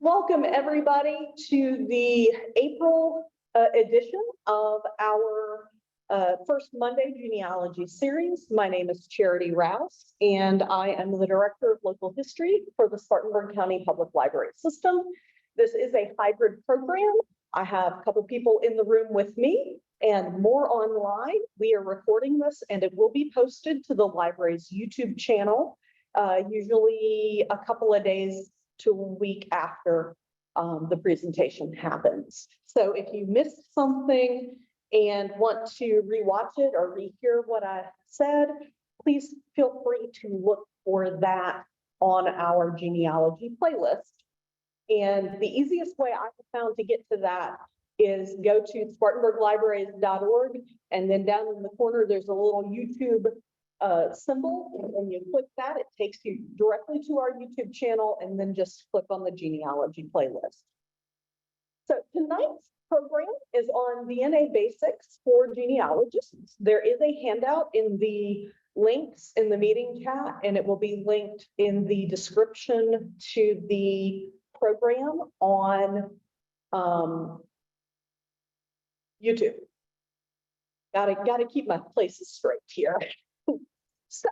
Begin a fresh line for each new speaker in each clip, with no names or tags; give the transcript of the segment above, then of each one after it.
Welcome, everybody, to the April edition of our first Monday genealogy series. My name is Charity Rouse, and I am the Director of Local History for the Spartanburg County Public Library System. This is a hybrid program. I have a couple people in the room with me and more online. We are recording this, and it will be posted to the library's YouTube channel, usually a couple of days to a week after the presentation happens. So if you missed something and want to rewatch it or rehear what I said, please feel free to look for that on our genealogy playlist. And the easiest way I have found to get to that is go to spartanburglibraries.org, and then down in the corner there's a little YouTube symbol, and when you click that, it takes you directly to our YouTube channel, and then just click on the genealogy playlist. So tonight's program is on DNA basics for genealogists. There is a handout in the links in the meeting chat, and it will be linked in the description to the program on YouTube. Gotta keep my places straight here. So,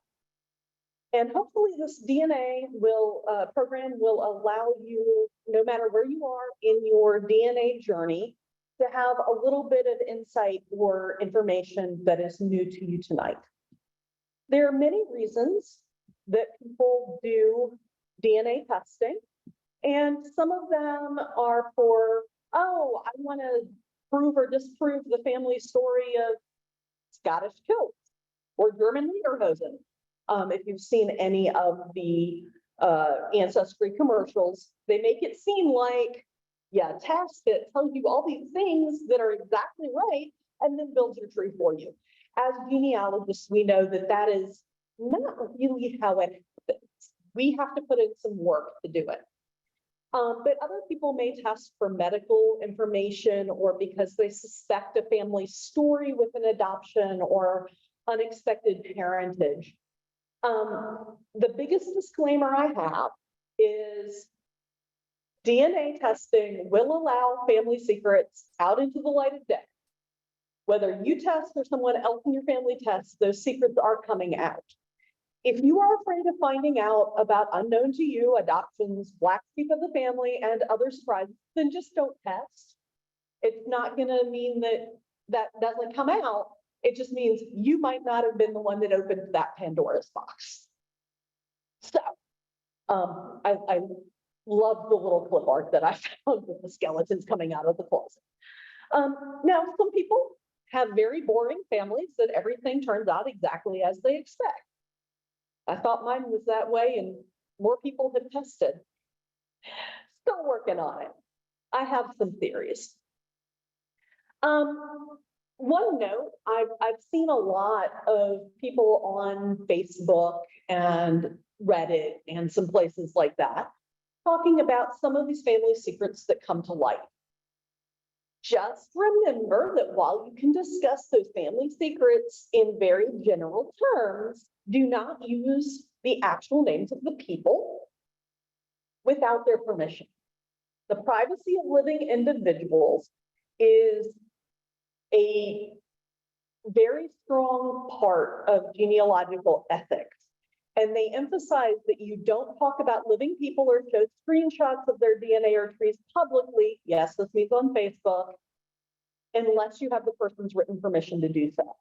and hopefully this DNA program will allow you, no matter where you are in your DNA journey, to have a little bit of insight or information that is new to you tonight. There are many reasons that people do DNA testing, and some of them are for, oh, I want to prove or disprove the family story of Scottish kilts or German lederhosen. If you've seen any of the Ancestry commercials, they make it seem like, yeah, test it, tells you all these things that are exactly right, and then builds your tree for you. As genealogists, we know that that is not really how it happens. We have to put in some work to do it. But other people may test for medical information, or because they suspect a family story with an adoption or unexpected parentage. The biggest disclaimer I have is DNA testing will allow family secrets out into the light of day. Whether you test or someone else in your family tests, those secrets are coming out. If you are afraid of finding out about unknown to you adoptions, black sheep of the family, and other surprises, then just don't test. It's not going to mean that that doesn't come out. It just means you might not have been the one that opened that Pandora's box. So I love the little clip art that I found with the skeletons coming out of the closet. Now, some people have very boring families that everything turns out exactly as they expect. I thought mine was that way, and more people have tested. Still working on it. I have some theories. One note, I've seen a lot of people on Facebook and Reddit and some places like that talking about some of these family secrets that come to light. Just remember that while you can discuss those family secrets in very general terms, do not use the actual names of the people without their permission. The privacy of living individuals is a very strong part of genealogical ethics. And they emphasize that you don't talk about living people or show screenshots of their DNA or trees publicly. Yes, this means on Facebook, unless you have the person's written permission to do so.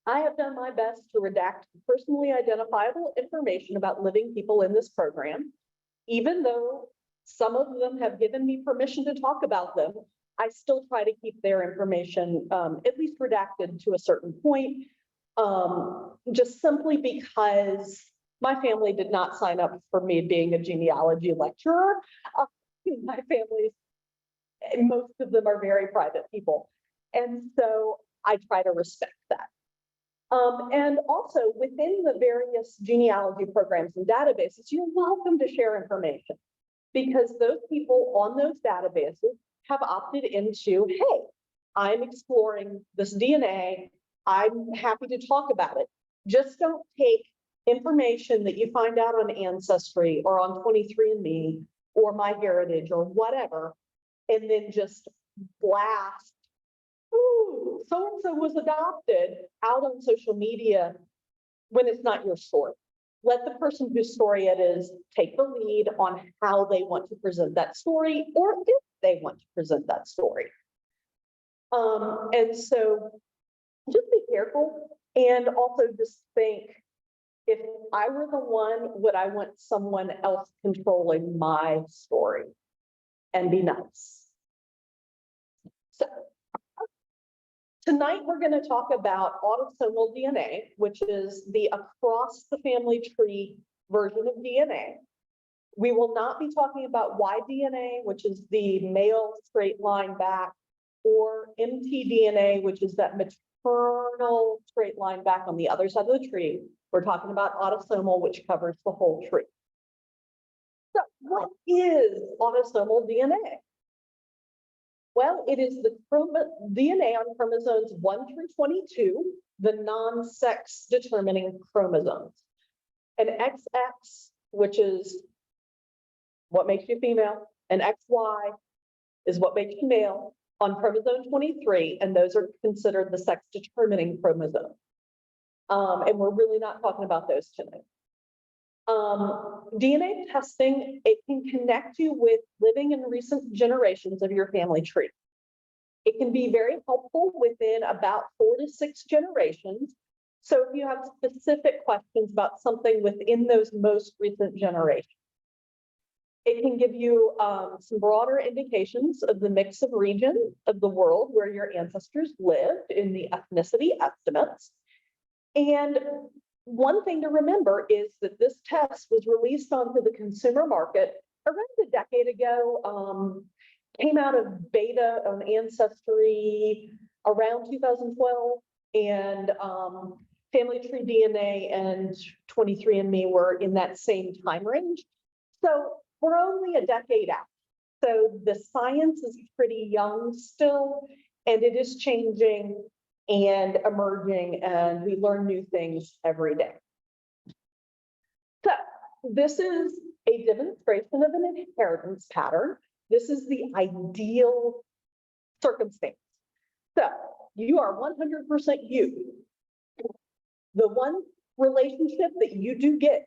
I have done my best to redact personally identifiable information about living people in this program. Even though some of them have given me permission to talk about them, I still try to keep their information at least redacted to a certain point, just simply because my family did not sign up for me being a genealogy lecturer. My family's, most of them are very private people. And so I try to respect that. And also within the various genealogy programs and databases, you're welcome to share information, because those people on those databases have opted into, hey, I'm exploring this DNA. I'm happy to talk about it. Just don't take information that you find out on Ancestry or on 23andMe or MyHeritage or whatever, and then just blast, ooh, so-and-so was adopted out on social media when it's not your story. Let the person whose story it is take the lead on how they want to present that story, or if they want to present that story. And so just be careful, and also just think, if I were the one, would I want someone else controlling my story? And be nice. So tonight we're going to talk about autosomal DNA, which is the across the family tree version of DNA. We will not be talking about Y-DNA, which is the male straight line back, or mtDNA, which is that maternal straight line back on the other side of the tree. We're talking about autosomal, which covers the whole tree. So what is autosomal DNA? Well, it is the DNA on chromosomes 1 through 22, the non-sex determining chromosomes. An XX, which is what makes you female, and XY is what makes you male on chromosome 23, and those are considered the sex determining chromosomes. And we're really not talking about those tonight. DNA testing, it can connect you with living and recent generations of your family tree. It can be very helpful within about 4 to 6 generations. So if you have specific questions about something within those most recent generations, it can give you some broader indications of the mix of region of the world where your ancestors lived in the ethnicity estimates. And one thing to remember is that this test was released onto the consumer market around a decade ago, came out of beta on Ancestry around 2012, and Family Tree DNA and 23andMe were in that same time range. So we're only a decade out. So the science is pretty young still, and it is changing and emerging, and we learn new things every day. So this is a demonstration of an inheritance pattern. This is the ideal circumstance. So you are 100% you. The one relationship that you do get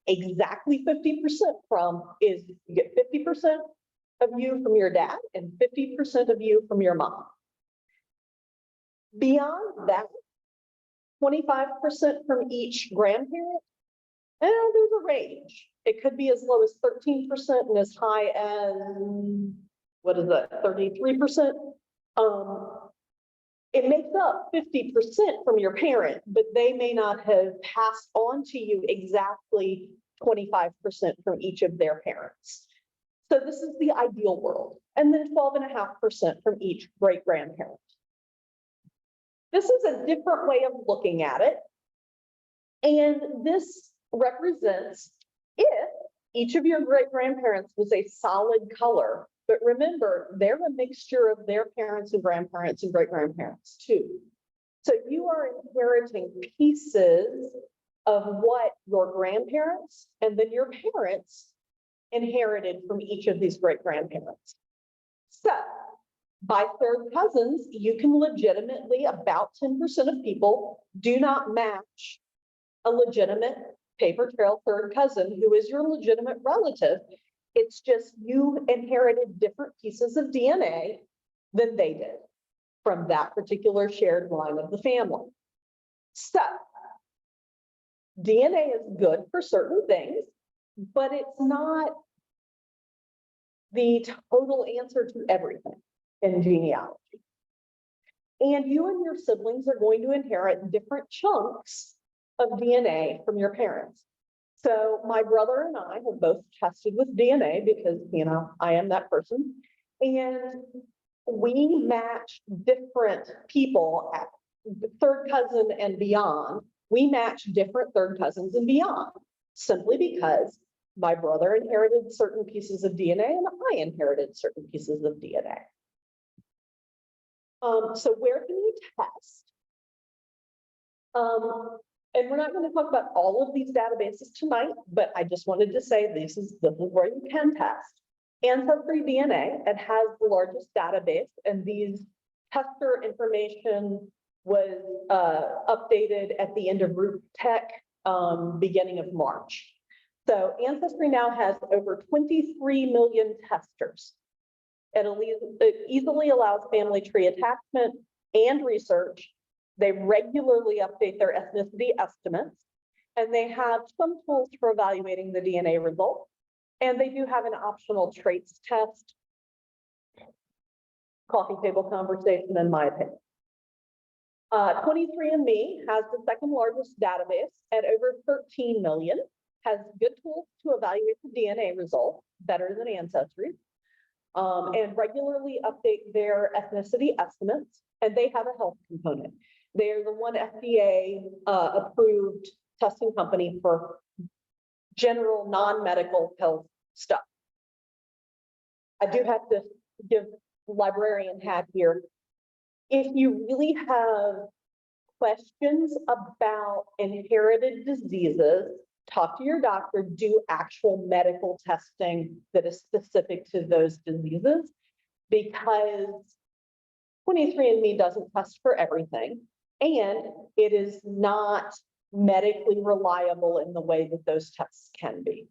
exactly 50% from is you get 50% of you from your dad and 50% of you from your mom. Beyond that, 25% from each grandparent, and there's a range. It could be as low as 13% and as high as, what is that, 33%? It makes up 50% from your parent, but they may not have passed on to you exactly 25% from each of their parents. So this is the ideal world. And then 12.5% from each great-grandparent. This is a different way of looking at it. And this represents if each of your great-grandparents was a solid color, but remember, they're a mixture of their parents and grandparents and great-grandparents too. So you are inheriting pieces of what your grandparents and then your parents inherited from each of these great-grandparents. So by third cousins, you can legitimately, about 10% of people do not match a legitimate paper trail third cousin who is your legitimate relative. It's just you inherited different pieces of DNA than they did from that particular shared line of the family. So DNA is good for certain things, but it's not the total answer to everything in genealogy. And you and your siblings are going to inherit different chunks of DNA from your parents. So my brother and I have both tested with DNA because, you know, I am that person. And we match different people at third cousin and beyond. We match different third cousins and beyond, simply because my brother inherited certain pieces of DNA and I inherited certain pieces of DNA. So where can you test? And we're not going to talk about all of these databases tonight, but I just wanted to say this is where you can test. Ancestry DNA, it has the largest database, and these tester information was updated at the end of Root Tech, beginning of March. So Ancestry now has over 23 million testers. It easily allows family tree attachment and research. They regularly update their ethnicity estimates, and they have some tools for evaluating the DNA results. And they do have an optional traits test. Coffee table conversation, in my opinion. 23andMe has the second largest database at over 13 million, has good tools to evaluate the DNA results, better than Ancestry, and regularly update their ethnicity estimates, and they have a health component. They're the one FDA approved testing company for general non-medical health stuff. I do have to give librarian hat here. If you really have questions about inherited diseases, talk to your doctor, do actual medical testing that is specific to those diseases, because 23andMe doesn't test for everything, and it is not medically reliable in the way that those tests can be.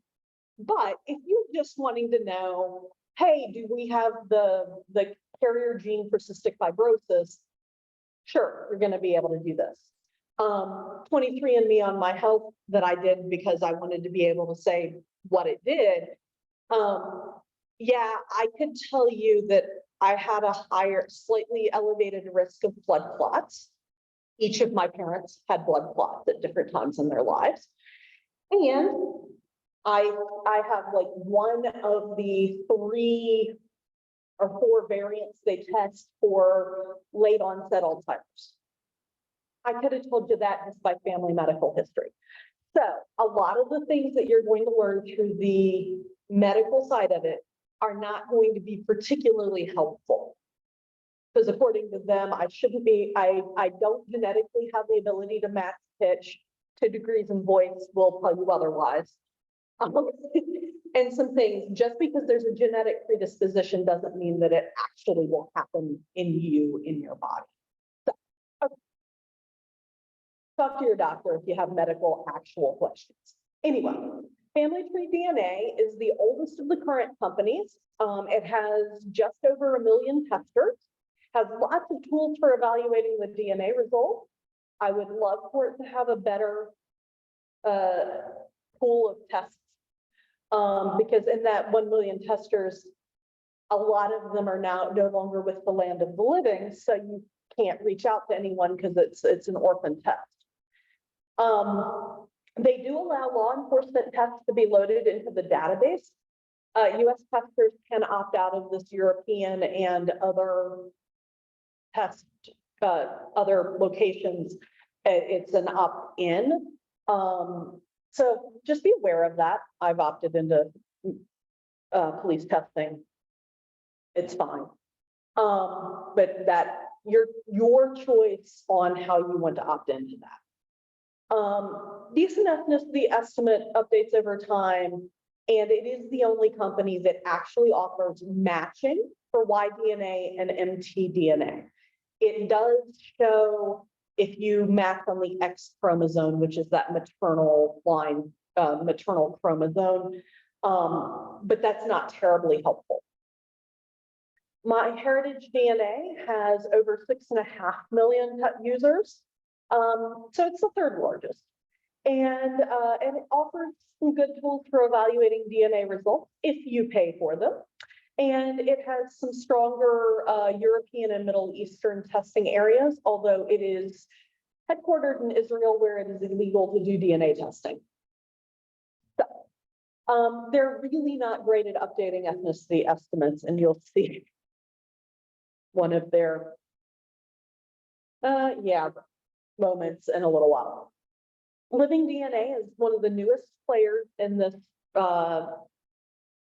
But if you're just wanting to know, hey, do we have the carrier gene for cystic fibrosis? Sure, you're going to be able to do this. 23andMe on my health that I did because I wanted to be able to say what it did. Yeah, I could tell you that I had a higher, slightly elevated risk of blood clots. Each of my parents had blood clots at different times in their lives. And I have like one of the 3 or 4 variants they test for late onset Alzheimer's. I could have told you that just by family medical history. So a lot of the things that you're going to learn through the medical side of it are not going to be particularly helpful. Because according to them, I don't genetically have the ability to match pitch. 2 degrees in voice will tell you otherwise. And some things, just because there's a genetic predisposition doesn't mean that it actually will happen in you, in your body. So, okay. Talk to your doctor if you have medical actual questions. Anyway, Family Tree DNA is the oldest of the current companies. It has just over 1 million testers, has lots of tools for evaluating the DNA results. I would love for it to have a better pool of tests, because in that 1 million testers, a lot of them are now no longer with the land of the living, so you can't reach out to anyone because it's an orphan test. They do allow law enforcement tests to be loaded into the database. US testers can opt out of this European and other test, other locations. It's an opt-in. So just be aware of that. I've opted into police testing. It's fine. But that your choice on how you want to opt into that. Decent ethnicity estimate updates over time, and it is the only company that actually offers matching for Y-DNA and mtDNA. It does show if you match on the X chromosome, which is that maternal line, maternal chromosome, but that's not terribly helpful. MyHeritage DNA has over 6.5 million users. So it's the 3rd largest. And it offers some good tools for evaluating DNA results if you pay for them. And it has some stronger European and Middle Eastern testing areas, although it is headquartered in Israel, where it is illegal to do DNA testing. So they're really not great at updating ethnicity estimates, and you'll see one of their moments in a little while. Living DNA is one of the newest players in this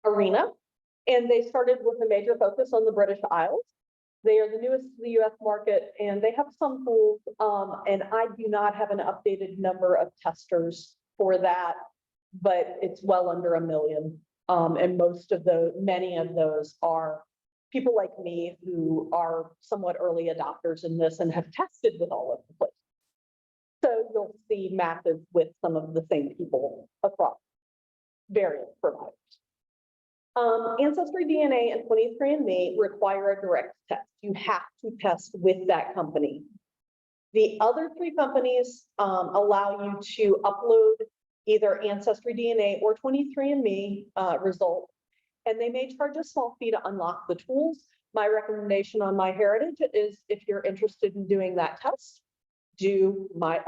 arena, and they started with a major focus on the British Isles. They are the newest to the US market, and they have some tools, and I do not have an updated number of testers for that, but it's well under 1 million And many of those are people like me who are somewhat early adopters in this and have tested with all of the places. So you'll see matches with some of the same people across various providers. Ancestry DNA and 23andMe require a direct test. You have to test with that company. The other three companies allow you to upload either Ancestry DNA or 23andMe results, and they may charge a small fee to unlock the tools. My recommendation on MyHeritage is, if you're interested in doing that test, do my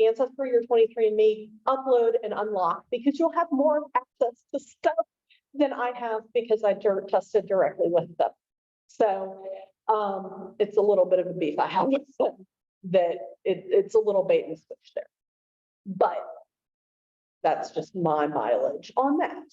Ancestry or 23andMe, upload and unlock, because you'll have more access to stuff than I have because I tested directly with them. So it's a little bit of a beef I have with them, that it's a little bait and switch there. But that's just my mileage on that.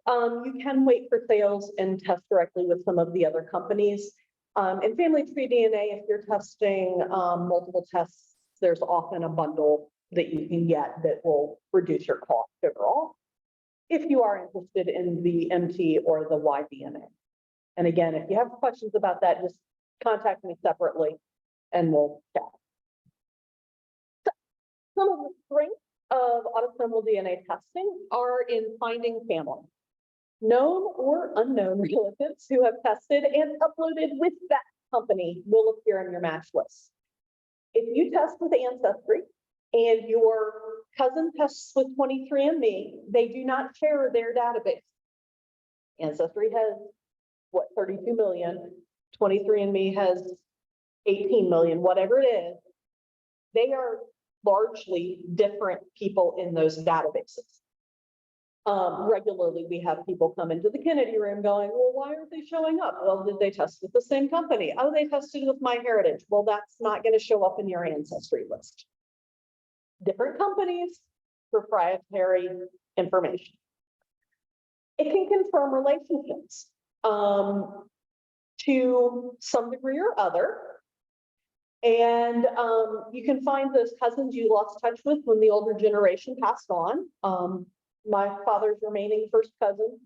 You can wait for sales and test directly with some of the other companies. In Family Tree DNA, if you're testing multiple tests, there's often a bundle that you can get that will reduce your cost overall, if you are interested in the MT or the Y-DNA. And again, if you have questions about that, just contact me separately and we'll chat. So, some of the strengths of autosomal DNA testing are in finding family. Known or unknown relatives who have tested and uploaded with that company will appear in your match list. If you test with Ancestry and your cousin tests with 23andMe, they do not share their database. Ancestry has, what, 32 million, 23andMe has 18 million, whatever it is. They are largely different people in those databases. Regularly, we have people come into the Kennedy room going, well, why aren't they showing up? Well, did they test with the same company? Oh, they tested with MyHeritage. Well, that's not going to show up in your Ancestry list. Different companies, proprietary information. It can confirm relationships to some degree or other. And you can find those cousins you lost touch with when the older generation passed on. My father's remaining first cousin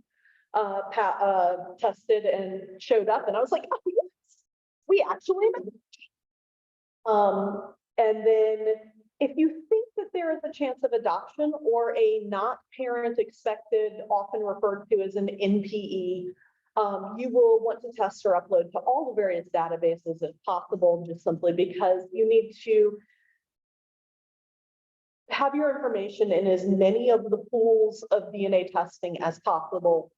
tested and showed up, and I was like, oh yes, we actually met. And then if you think that there is a chance of adoption or a not parent expected, often referred to as an NPE, you will want to test or upload to all the various databases if possible, just simply because you need to have your information in as many of the pools of DNA testing as possible,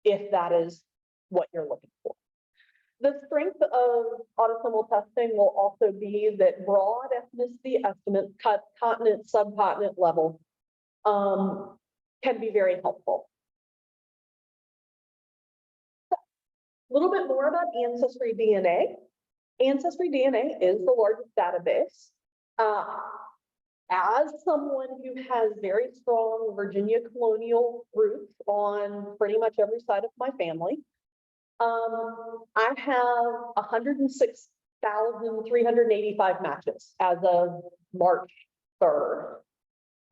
if that is what you're looking for. The strength of autosomal testing will also be that broad ethnicity estimates, continent, subcontinent level, can be very helpful. So, a little bit more about Ancestry DNA. Ancestry DNA is the largest database. As someone who has very strong Virginia colonial roots on pretty much every side of my family, I have 106,385 matches as of March 3rd.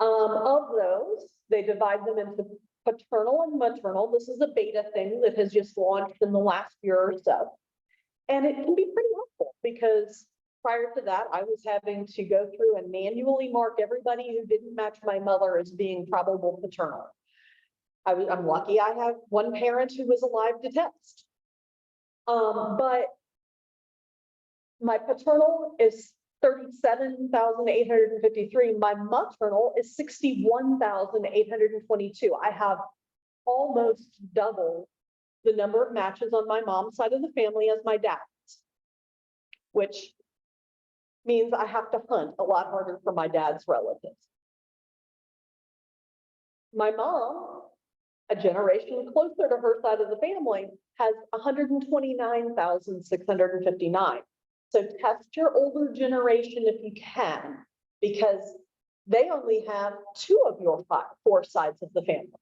Of those, they divide them into paternal and maternal. This is a beta thing that has just launched in the last year or so. And it can be pretty helpful because prior to that, I was having to go through and manually mark everybody who didn't match my mother as being probable paternal. I'm lucky I have one parent who was alive to test. But my paternal is 37,853. My maternal is 61,822. I have almost double the number of matches on my mom's side of the family as my dad's, which means I have to hunt a lot harder for my dad's relatives. My mom, a generation closer to her side of the family, has 129,659. So test your older generation if you can, because they only have 2 of your 4 sides of the family.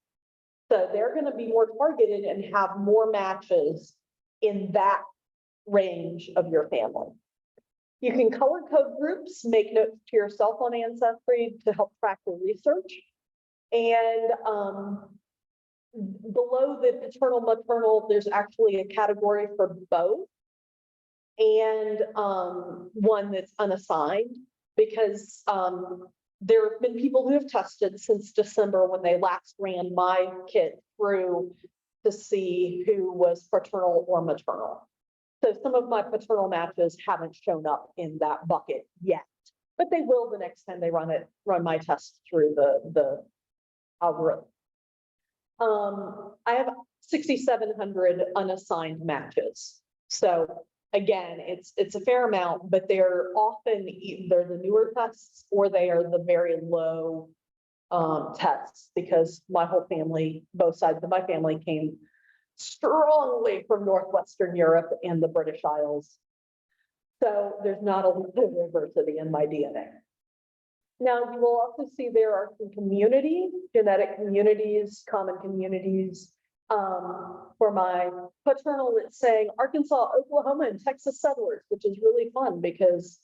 So they're going to be more targeted and have more matches in that range of your family. You can color code groups, make notes to yourself on Ancestry to help track your research. And below the paternal maternal, there's actually a category for both. And one that's unassigned, because there have been people who have tested since December when they last ran my kit through to see who was paternal or maternal. So some of my paternal matches haven't shown up in that bucket yet, but they will the next time they run my test through the algorithm. I have 6,700 unassigned matches. So again, it's a fair amount, but they're often either the newer tests or they are the very low tests, because my whole family, both sides of my family, came strongly from Northwestern Europe and the British Isles. So there's not a lot of diversity in my DNA. Now, you will also see there are some communities, genetic communities, common communities. For my paternal, it's saying Arkansas, Oklahoma, and Texas settlers, which is really fun because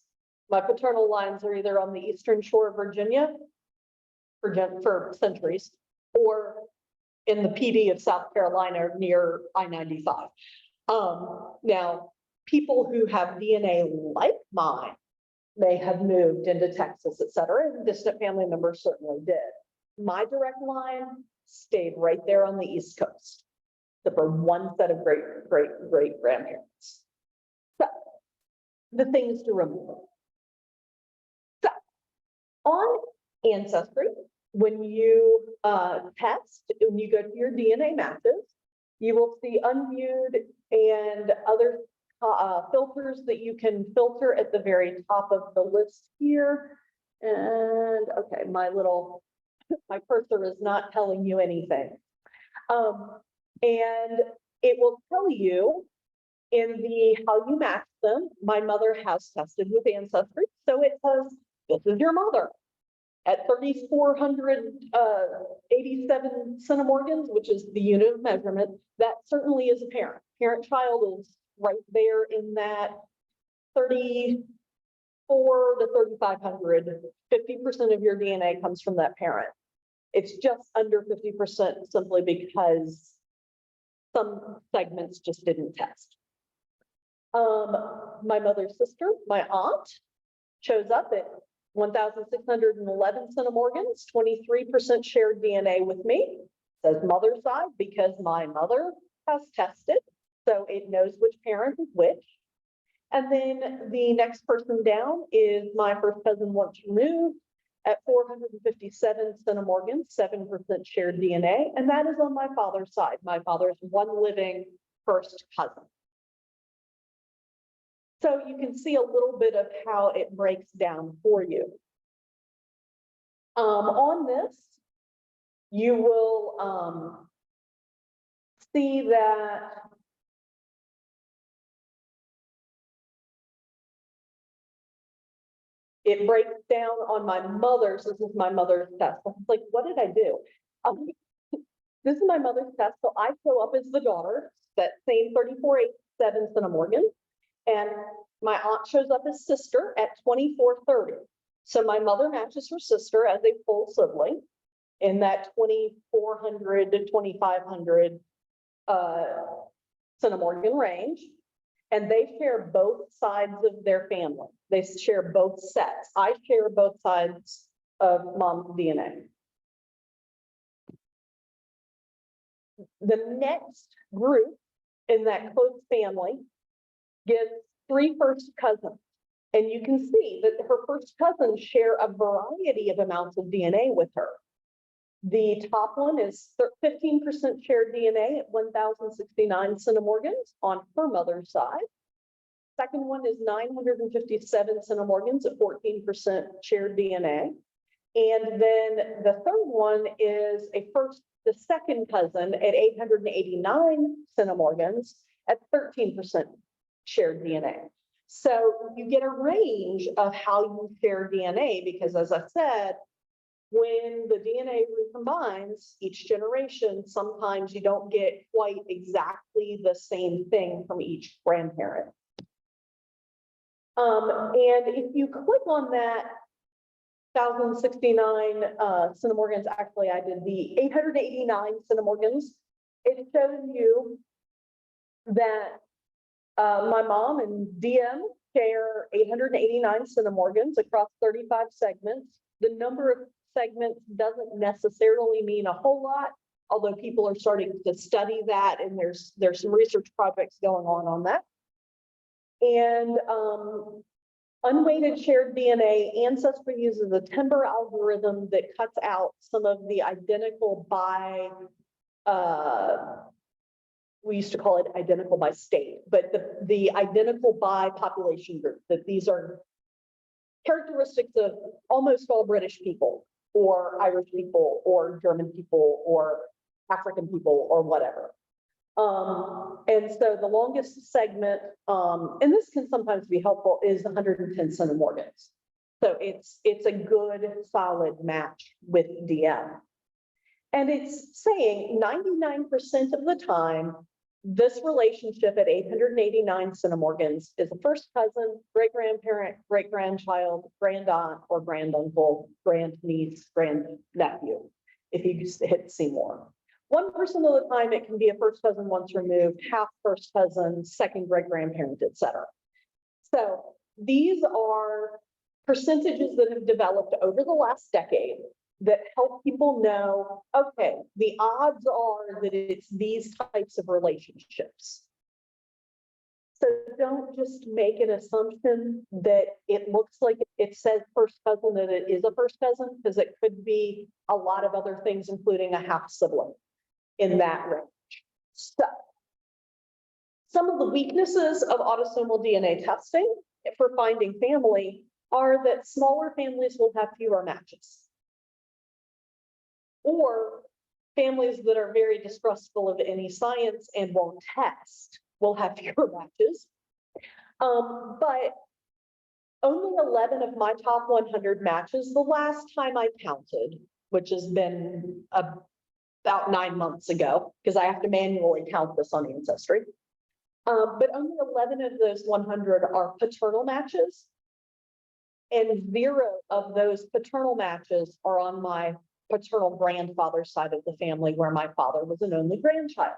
my paternal lines are either on the eastern shore of Virginia for centuries, or in the PD of South Carolina near I-95. Now, people who have DNA like mine may have moved into Texas, et cetera, and distant family members certainly did. My direct line stayed right there on the East Coast, except for one set of great grandparents. So, the things to remember. So, on Ancestry, when you test, when you go to your DNA matches, you will see unviewed and other filters that you can filter at the very top of the list here. And okay, my cursor is not telling you anything. And it will tell you in the how you match them. My mother has tested with Ancestry, so it says, this is your mother. At 3,487 centimorgans, which is the unit of measurement, that certainly is a parent. Parent-child is right there in that 3,400 to 3,500. 50% of your DNA comes from that parent. It's just under 50% simply because some segments just didn't test. My mother's sister, my aunt, shows up at 1,611 centimorgans, 23% shared DNA with me. It says mother's side because my mother has tested, so it knows which parent is which. And then the next person down is my first cousin once removed at 457 centimorgans, 7% shared DNA, and that is on my father's side. My father's one living first cousin. So you can see a little bit of how it breaks down for you. On this, you will see that it breaks down on my mother's. This is my mother's test. I was like, what did I do? This is my mother's test. So I show up as the daughter, that same 3,487 centimorgans. And my aunt shows up as sister at 2,430. So my mother matches her sister as a full sibling in that 2,400 to 2,500 centimorgan range. And they share both sides of their family. They share both sets. I share both sides of mom's DNA. The next group in that close family gives 3 first cousins. And you can see that her first cousins share a variety of amounts of DNA with her. The top one is 15% shared DNA at 1,069 centimorgans on her mother's side. Second one is 957 centimorgans at 14% shared DNA. And then the third one is the second cousin at 889 centimorgans at 13% shared DNA. So you get a range of how you share DNA, because as I said, when the DNA recombines each generation, sometimes you don't get quite exactly the same thing from each grandparent. And if you click on that 1,069 centimorgans. Actually, I did the 889 centimorgans. It shows you that my mom and DM share 889 centimorgans across 35 segments. The number of segments doesn't necessarily mean a whole lot, although people are starting to study that, and there's some research projects going on that. And unweighted shared DNA, Ancestry uses a timber algorithm that cuts out some of the identical by, we used to call it identical by state, but the identical by population group, that these are characteristics of almost all British people, or Irish people, or German people, or African people, or whatever. And so the longest segment, and this can sometimes be helpful, is 110 centimorgans. So it's a good solid match with DM. And it's saying 99% of the time, this relationship at 889 centimorgans is a first cousin, great-grandparent, great-grandchild, grand-aunt, or granduncle, grandniece, grandnephew, if you hit see more. 1% of the time, it can be a first cousin once removed, half first cousin, second great-grandparent, et cetera. So these are percentages that have developed over the last decade that help people know, okay, the odds are that it's these types of relationships. So don't just make an assumption that it looks like it says first cousin, that it is a first cousin, because it could be a lot of other things, including a half sibling in that range. So some of the weaknesses of autosomal DNA testing for finding family are that smaller families will have fewer matches, or families that are very distrustful of any science and won't test will have fewer matches. But only 11 of my top 100 matches, the last time I counted, which has been about 9 months ago, because I have to manually count this on Ancestry. But only 11 of those 100 are paternal matches, and 0 of those paternal matches are on my paternal grandfather's side of the family, where my father was an only grandchild.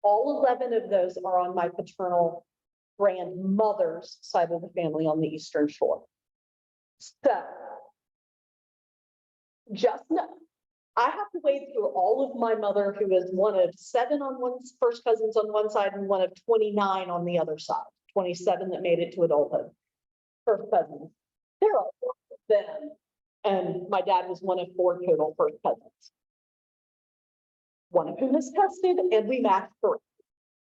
All 11 of those are on my paternal grandmother's side of the family on the Eastern Shore. So just know, I have to wade through all of my mother, who is one of 7 on one first cousins on one side and one of 29 on the other side, 27 that made it to adulthood. First cousins. There are 4 of them. And my dad was one of 4 total first cousins, one of whom is tested, and we matched 3.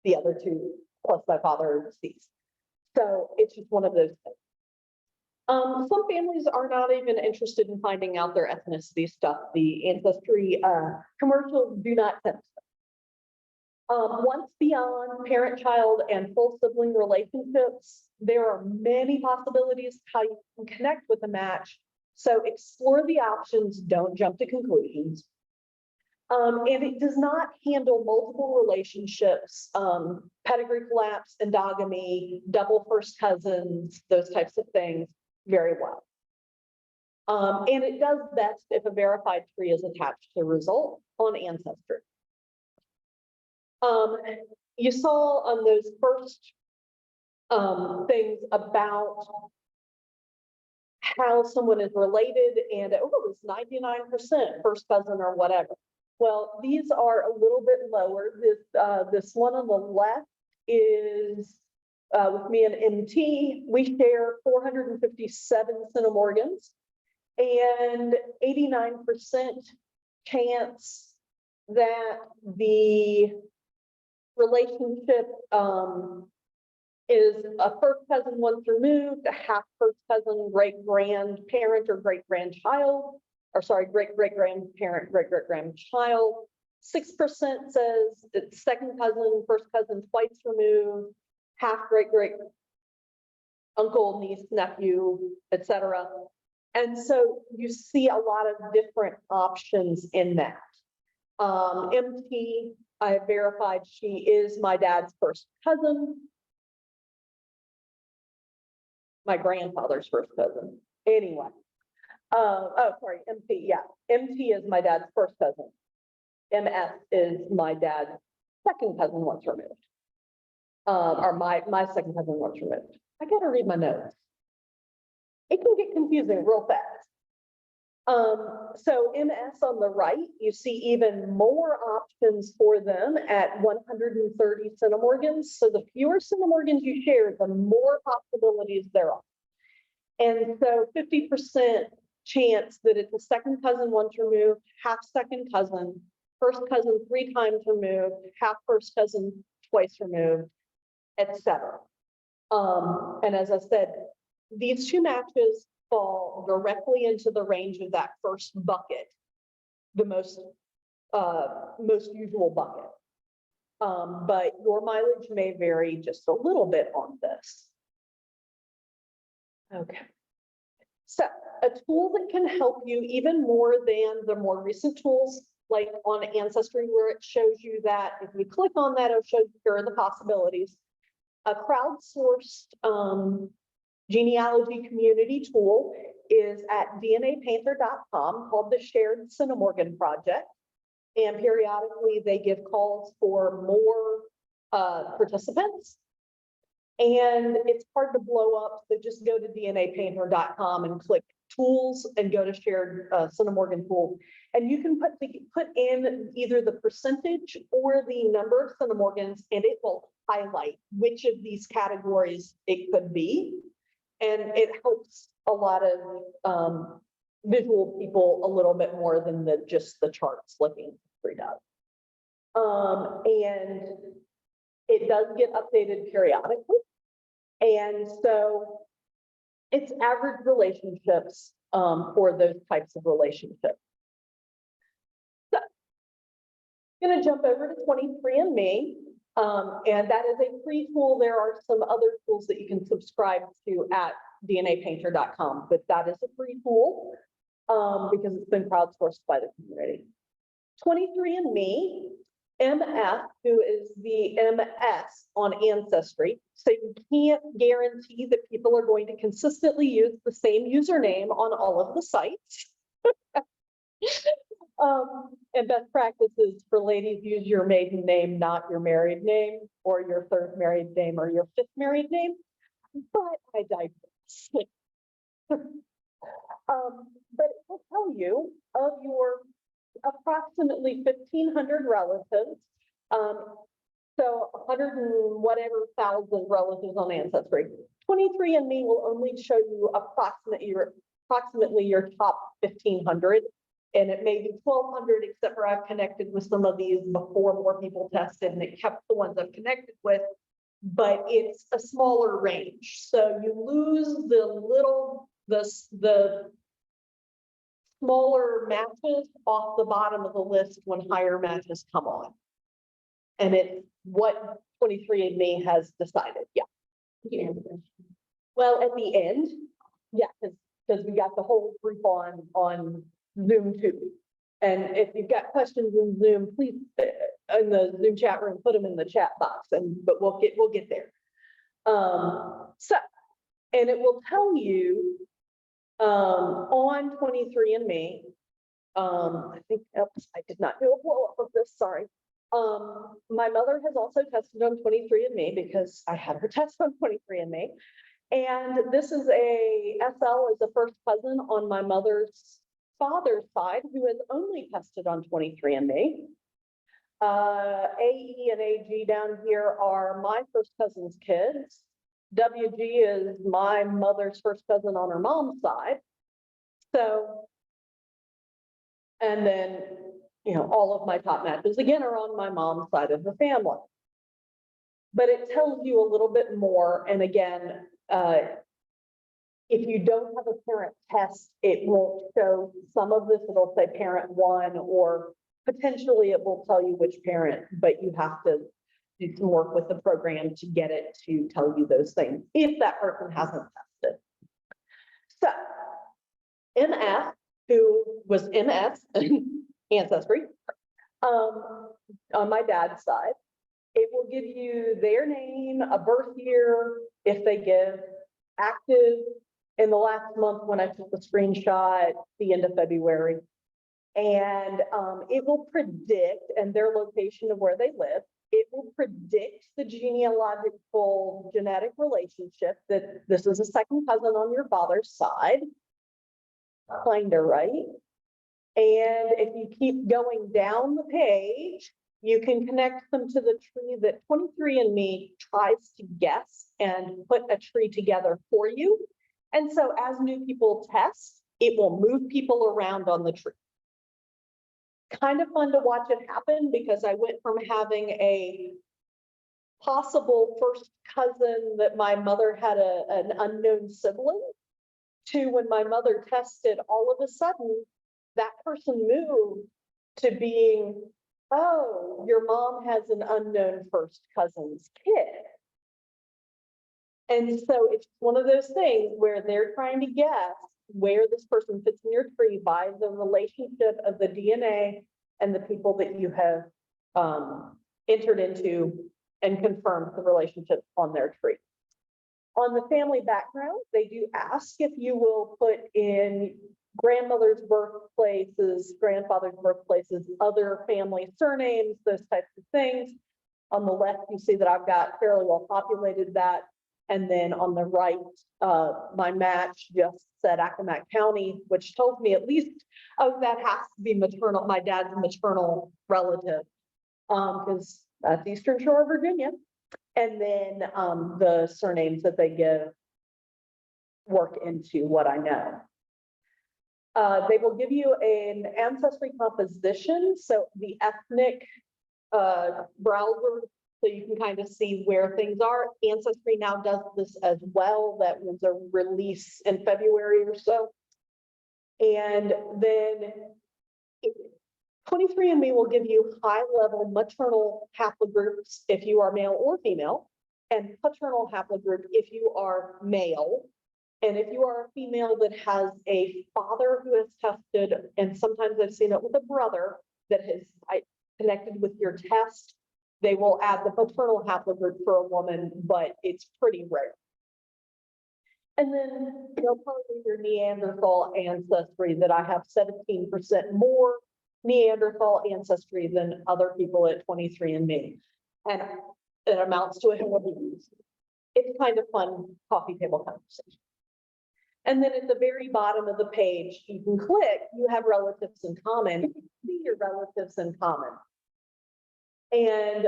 The other 2, plus my father, are deceased. So it's just one of those things. Some families are not even interested in finding out their ethnicity stuff. The Ancestry commercials do not test them. Once beyond parent-child and full sibling relationships, there are many possibilities how you can connect with a match. So explore the options, don't jump to conclusions. And it does not handle multiple relationships, pedigree collapse, endogamy, double first cousins, those types of things very well. And it does best if a verified tree is attached to the result on Ancestry. You saw on those first things about how someone is related, and it was 99% first cousin or whatever. Well, these are a little bit lower. This one on the left is with me and MT. We share 457 centimorgans and 89% chance that the relationship is a first cousin once removed, a half first cousin, great grandparent or great grandchild, or sorry, great great grandparent, great great grandchild. 6% says it's second cousin, first cousin twice removed, half great great uncle, niece, nephew, etc. And so you see a lot of different options in that. MT, I have verified she is my dad's first cousin. My grandfather's first cousin. Anyway, Oh, sorry, MT, yeah. MT is my dad's first cousin. MS is my dad's second cousin once removed. Or my second cousin once removed. I gotta read my notes. It can get confusing real fast. So MS on the right, you see even more options for them at 130 centimorgans. So the fewer centimorgans you share, the more possibilities there are. And so 50% chance that it's a second cousin once removed, half second cousin, first cousin 3 times removed, half first cousin twice removed, etc. And as I said, these 2 matches fall directly into the range of that first bucket, the most usual bucket. But your mileage may vary just a little bit on this. Okay. So a tool that can help you even more than the more recent tools, like on Ancestry, where it shows you that if you click on that, it'll show you here are the possibilities. A crowdsourced genealogy community tool is at DNAPainter.com called the Shared Centimorgan Project. And periodically they give calls for more participants. And it's hard to blow up, so just go to DNAPainter.com and click tools and go to Shared Centimorgan tool. And you can put in either the percentage or the number of centimorgans, and it will highlight which of these categories it could be. And it helps a lot of visual people a little bit more than just the charts looking straight up. And it does get updated periodically. And so it's average relationships for those types of relationships. So I'm going to jump over to 23andMe. And that is a free tool. There are some other tools that you can subscribe to at DNAPainter.com, but that is a free tool because it's been crowdsourced by the community. 23andMe, MF, who is the MS on Ancestry, so you can't guarantee that people are going to consistently use the same username on all of the sites. And best practices for ladies, use your maiden name, not your married name, or your 3rd married name, or your 5th married name. But I digress. But it will tell you of your approximately 1,500 relatives, so 100 and whatever thousand relatives on Ancestry. 23andMe will only show you approximately your top 1,500. And it may be 1,200, except for I've connected with some of these before more people tested, and it kept the ones I've connected with, but it's a smaller range. So you lose the smaller matches off the bottom of the list when higher matches come on. And it's what 23andMe has decided. Yeah. Well, at the end, yeah, because we got the whole group on Zoom too. And if you've got questions in Zoom, please in the Zoom chat room, put them in the chat box, but we'll get there. So, and it will tell you on 23andMe. I think I did not do a blow up of this. Sorry. My mother has also tested on 23andMe because I had her test on 23andMe, and this is a SL is a first cousin on my mother's father's side who has only tested on 23andMe. AE and AG down here are my first cousin's kids. WG is my mother's first cousin on her mom's side. So, and then, you know, all of my top matches again are on my mom's side of the family. But it tells you a little bit more. And again, if you don't have a parent test, it won't show some of this. It'll say parent 1, or potentially it will tell you which parent, but you have to do some work with the program to get it to tell you those things if that person hasn't tested. So MF, who was MS Ancestry, on my dad's side, it will give you their name, a birth year, if they give, active in the last month when I took the screenshot, the end of February. And it will predict, and their location of where they live, it will predict the genealogical genetic relationship that this is a second cousin on your father's side. Kinda, right? And if you keep going down the page, you can connect them to the tree that 23andMe tries to guess and put a tree together for you. And so as new people test, it will move people around on the tree. Kind of fun to watch it happen, because I went from having a possible first cousin that my mother had an unknown sibling to, when my mother tested, all of a sudden that person moved to being, oh, your mom has an unknown first cousin's kid. And so it's one of those things where they're trying to guess where this person fits in your tree by the relationship of the DNA and the people that you have entered into and confirmed the relationship on their tree. On the family background, they do ask if you will put in grandmother's birthplaces, grandfather's birthplaces, other family surnames, those types of things. On the left, you see that I've got fairly well populated that. And then on the right, my match just said Accomack County, which told me at least, oh, that has to be maternal, my dad's maternal relative, because that's Eastern Shore, Virginia. And then the surnames that they give work into what I know. They will give you an ancestry composition, so the ethnic browser, so you can kind of see where things are. Ancestry now does this as well. That was a release in February or so. And then 23andMe will give you high-level maternal haplogroups if you are male or female, and paternal haplogroup if you are male. And if you are a female that has a father who has tested, and sometimes I've seen it with a brother that has connected with your test, they will add the paternal haplogroup for a woman, but it's pretty rare. And then they'll probably your Neanderthal ancestry that I have 17% more Neanderthal ancestry than other people at 23andMe. And it amounts to a hill of beans. It's kind of fun coffee table conversation. And then at the very bottom of the page, you can click, you have relatives in common, you can see your relatives in common. And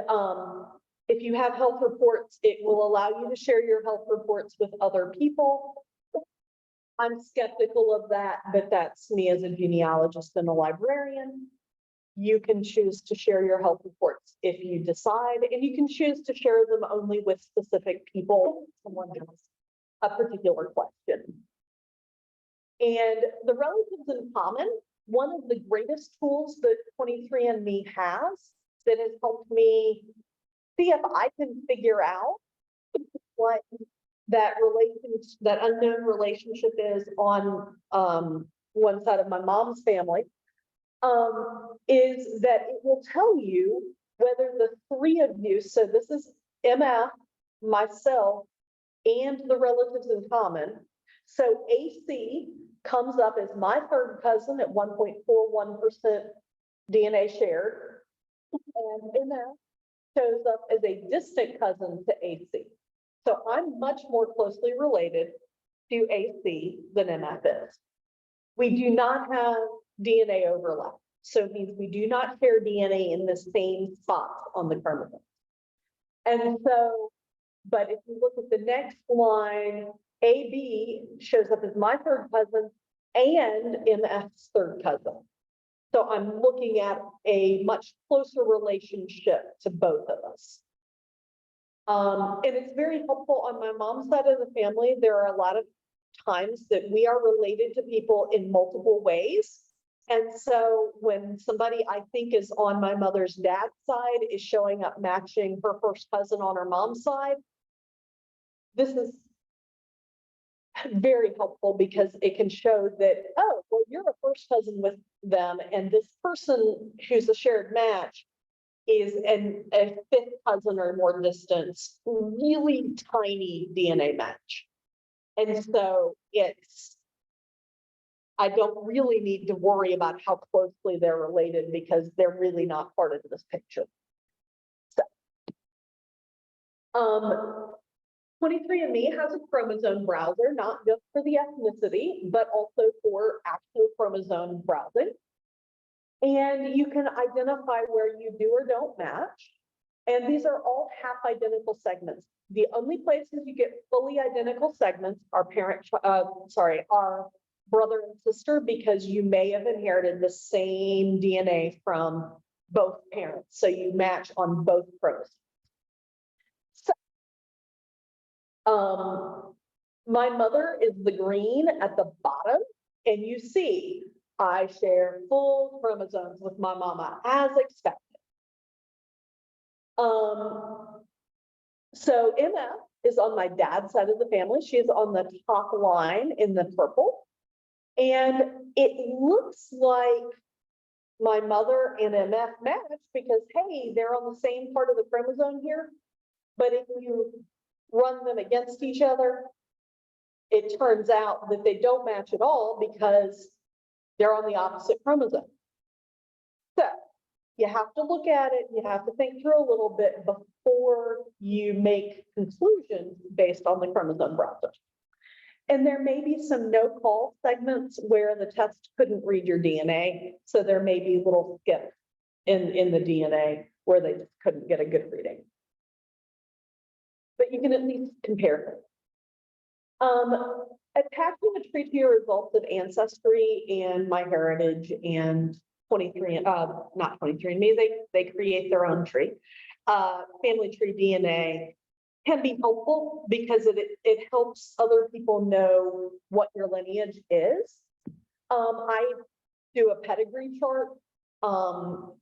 if you have health reports, it will allow you to share your health reports with other people. I'm skeptical of that, but that's me as a genealogist and a librarian. You can choose to share your health reports if you decide, and you can choose to share them only with specific people. Someone has a particular question. And the relatives in common, one of the greatest tools that 23andMe has that has helped me see if I can figure out what that unknown relationship is on one side of my mom's family, is that it will tell you whether the three of you, so this is MF, myself, and the relatives in common. So AC comes up as my third cousin at 1.41% DNA shared, and MF shows up as a distant cousin to AC. So I'm much more closely related to AC than MF is. We do not have DNA overlap. So it means we do not share DNA in the same spot on the chromosome. And so, but if you look at the next line, AB shows up as my third cousin and MF's third cousin. So I'm looking at a much closer relationship to both of us. And it's very helpful on my mom's side of the family. There are a lot of times that we are related to people in multiple ways. And so when somebody I think is on my mother's dad's side is showing up matching her first cousin on her mom's side, this is very helpful because it can show that, oh, well, you're a first cousin with them, and this person who's a shared match is a fifth cousin or more distance, really tiny DNA match. And so I don't really need to worry about how closely they're related because they're really not part of this picture. So, 23andMe has a chromosome browser, not just for the ethnicity, but also for actual chromosome browsing. And you can identify where you do or don't match. And these are all half identical segments. The only places you get fully identical segments are are brother and sister, because you may have inherited the same DNA from both parents. So you match on both chromosomes. So, my mother is the green at the bottom, and you see I share full chromosomes with my mama as expected. So MF is on my dad's side of the family. She is on the top line in the purple. And it looks like my mother and MF match because, hey, they're on the same part of the chromosome here. But if you run them against each other, it turns out that they don't match at all because they're on the opposite chromosome. So you have to look at it, you have to think through a little bit before you make conclusions based on the chromosome browser. And there may be some no-call segments where the test couldn't read your DNA. So there may be little skips in the DNA where they just couldn't get a good reading. But you can at least compare them. Attaching a tree to your results of Ancestry and MyHeritage and 23andMe, they create their own tree. Family tree DNA can be helpful because it helps other people know what your lineage is. I do a pedigree chart,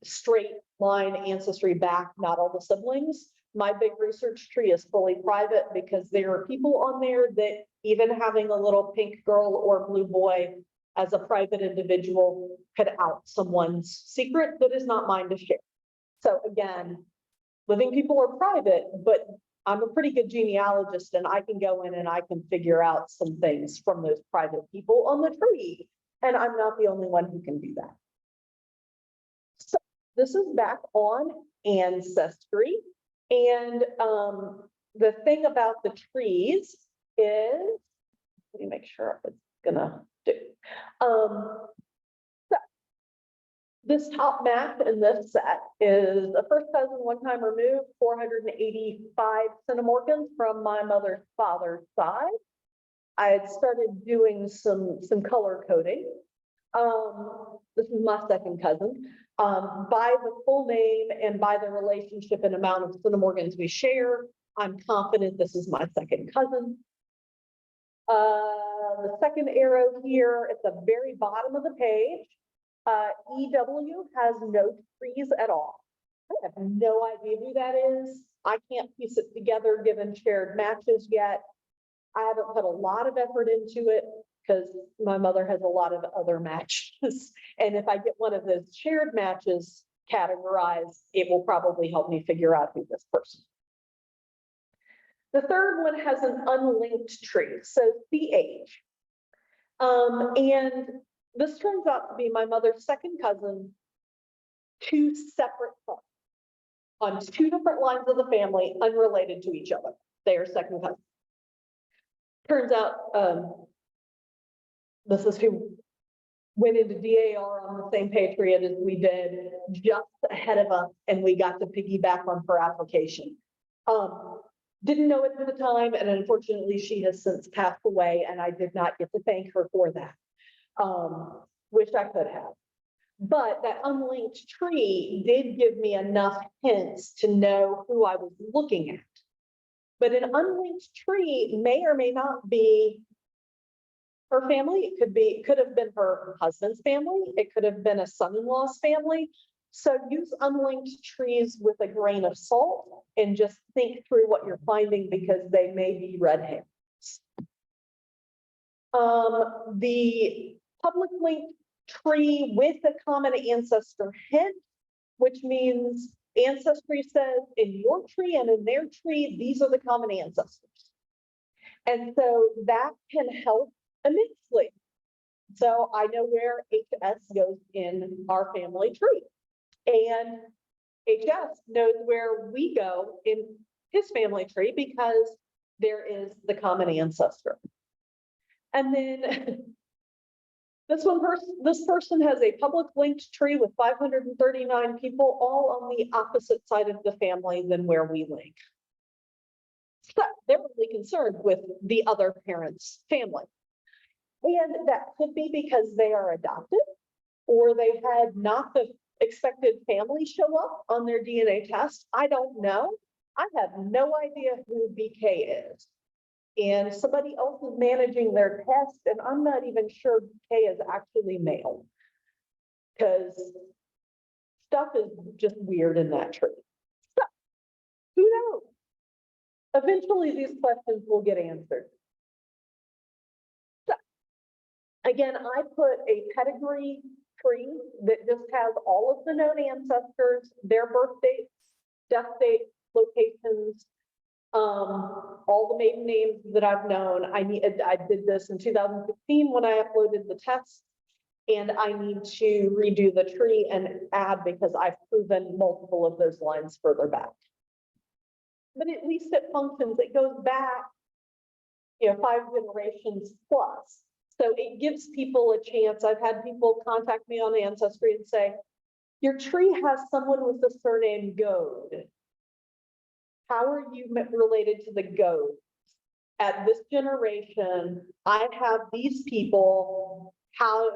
straight line ancestry back, not all the siblings. My big research tree is fully private because there are people on there that even having a little pink girl or blue boy as a private individual could out someone's secret that is not mine to share. So again, living people are private, but I'm a pretty good genealogist and I can go in and I can figure out some things from those private people on the tree. And I'm not the only one who can do that. So this is back on Ancestry. And the thing about the trees is, let me make sure it's gonna do. So this top map in this set is a first cousin, one time removed, 485 centimorgans from my mother's father's side. I had started doing some color coding. This is my second cousin. By the full name and by the relationship and amount of centimorgans we share, I'm confident this is my second cousin. The second arrow here at the very bottom of the page, EW has no trees at all. I have no idea who that is. I can't piece it together given shared matches yet. I haven't put a lot of effort into it because my mother has a lot of other matches. And if I get one of those shared matches categorized, it will probably help me figure out who this person is. The third one has an unlinked tree, so CH. And this turns out to be my mother's second cousin, two separate sons, on two different lines of the family, unrelated to each other. They are second cousins. Turns out this is who went into DAR on the same patriot as we did, just ahead of us, and we got to piggyback on her application. Didn't know it at the time, and unfortunately she has since passed away, and I did not get to thank her for that. Wish I could have. But that unlinked tree did give me enough hints to know who I was looking at. But an unlinked tree may or may not be her family. It could have been her husband's family. It could have been a son-in-law's family. So use unlinked trees with a grain of salt and just think through what you're finding because they may be red herrings. The public linked tree with a common ancestor hint, which means Ancestry says in your tree and in their tree, these are the common ancestors. And so that can help immensely. So I know where HS goes in our family tree. And HS knows where we go in his family tree because there is the common ancestor. And then this person has a public linked tree with 539 people, all on the opposite side of the family than where we link. So they're really concerned with the other parent's family. And that could be because they are adopted, or they've had not the expected family show up on their DNA test. I don't know. I have no idea who BK is. And somebody else is managing their test, and I'm not even sure BK is actually male, because stuff is just weird in that tree. So, who knows? Eventually, these questions will get answered. So, again, I put a pedigree tree that just has all of the known ancestors, their birth dates, death dates, locations, all the maiden names that I've known. I did this in 2015 when I uploaded the test, and I need to redo the tree and add, because I've proven multiple of those lines further back. But at least it functions. It goes back, 5 generations plus. So it gives people a chance. I've had people contact me on Ancestry and say, your tree has someone with the surname Goad. How are you related to the Goad? At this generation, I have these people. How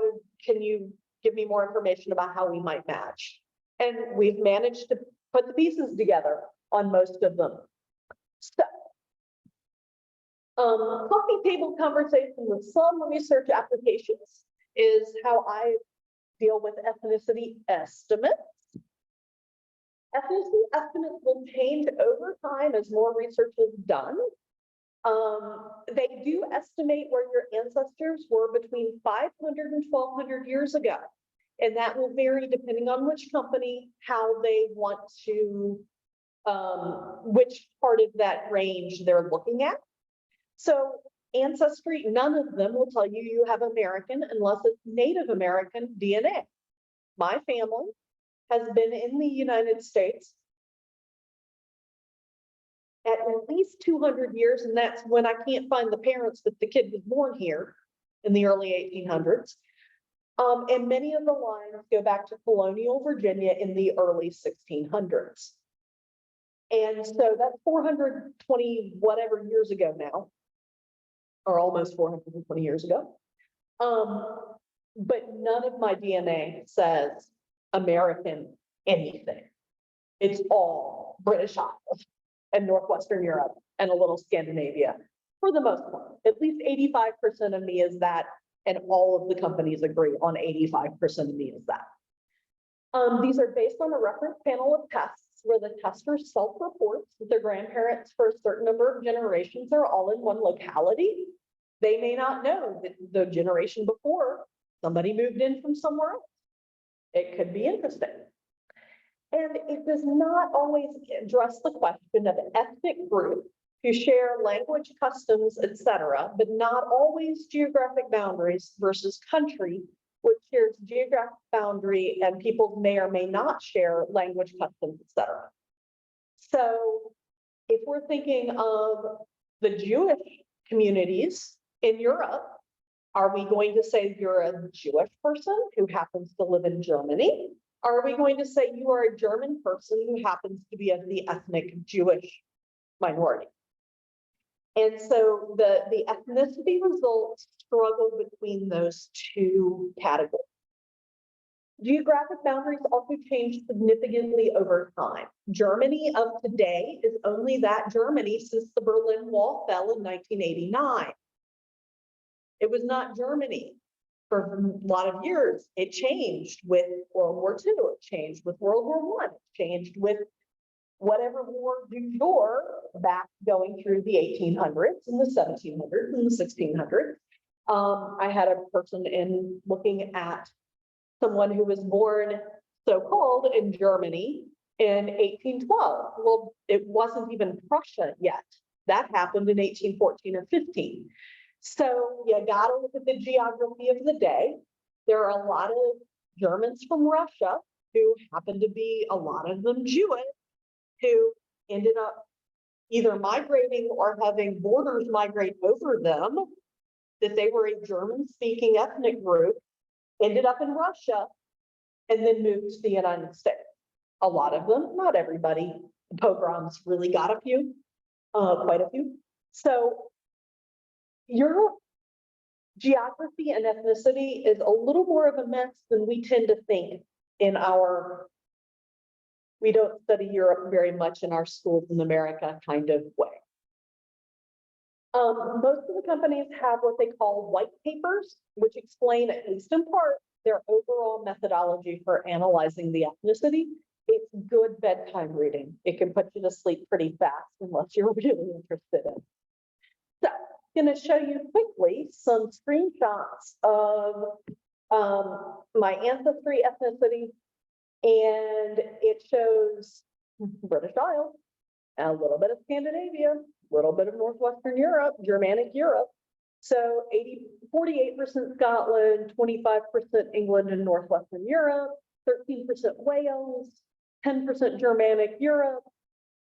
can you give me more information about how we might match? And we've managed to put the pieces together on most of them. So, coffee table conversation with some research applications is how I deal with ethnicity estimates. Ethnicity estimates will change over time as more research is done. They do estimate where your ancestors were between 500 and 1200 years ago. And that will vary depending on which company, how they want to, which part of that range they're looking at. So Ancestry, none of them will tell you you have American unless it's Native American DNA. My family has been in the United States at least 200 years, and that's when I can't find the parents that the kid was born here in the early 1800s. And many of the lines go back to colonial Virginia in the early 1600s. And so that's 420 whatever years ago now, or almost 420 years ago. But none of my DNA says American anything. It's all British Isles and Northwestern Europe and a little Scandinavia for the most part. At least 85% of me is that, and all of the companies agree on 85% of me is that. These are based on a reference panel of tests where the tester self-reports that their grandparents for a certain number of generations are all in one locality. They may not know that the generation before somebody moved in from somewhere else. It could be interesting. And it does not always address the question of ethnic group who share language, customs, etc., but not always geographic boundaries versus country, which shares geographic boundary and people may or may not share language, customs, etc. So if we're thinking of the Jewish communities in Europe, are we going to say you're a Jewish person who happens to live in Germany? Or are we going to say you are a German person who happens to be of the ethnic Jewish minority? And so the ethnicity results struggle between those two categories. Geographic boundaries also change significantly over time. Germany of today is only that Germany since the Berlin Wall fell in 1989. It was not Germany for a lot of years. It changed with World War II. It changed with World War I. It changed with whatever war du jour back going through the 1800s and the 1700s and the 1600s. I had a person in looking at someone who was born so-called in Germany in 1812. Well, it wasn't even Prussia yet. That happened in 1814 or 15. So you gotta look at the geography of the day. There are a lot of Germans from Russia who happen to be, a lot of them Jewish, who ended up either migrating or having borders migrate over them, that they were a German-speaking ethnic group, ended up in Russia, and then moved to the United States. A lot of them, not everybody. The pogroms really got a few, quite a few. So Europe, geography and ethnicity is a little more of a mess than we tend to think in our, we don't study Europe very much in our schools in America kind of way. Most of the companies have what they call white papers, which explain, at least in part, their overall methodology for analyzing the ethnicity. It's good bedtime reading. It can put you to sleep pretty fast unless you're really interested in. So I'm going to show you quickly some screenshots of my ancestry ethnicity, and it shows British Isles, a little bit of Scandinavia, a little bit of Northwestern Europe, Germanic Europe. So 48% Scotland, 25% England and Northwestern Europe, 13% Wales, 10% Germanic Europe,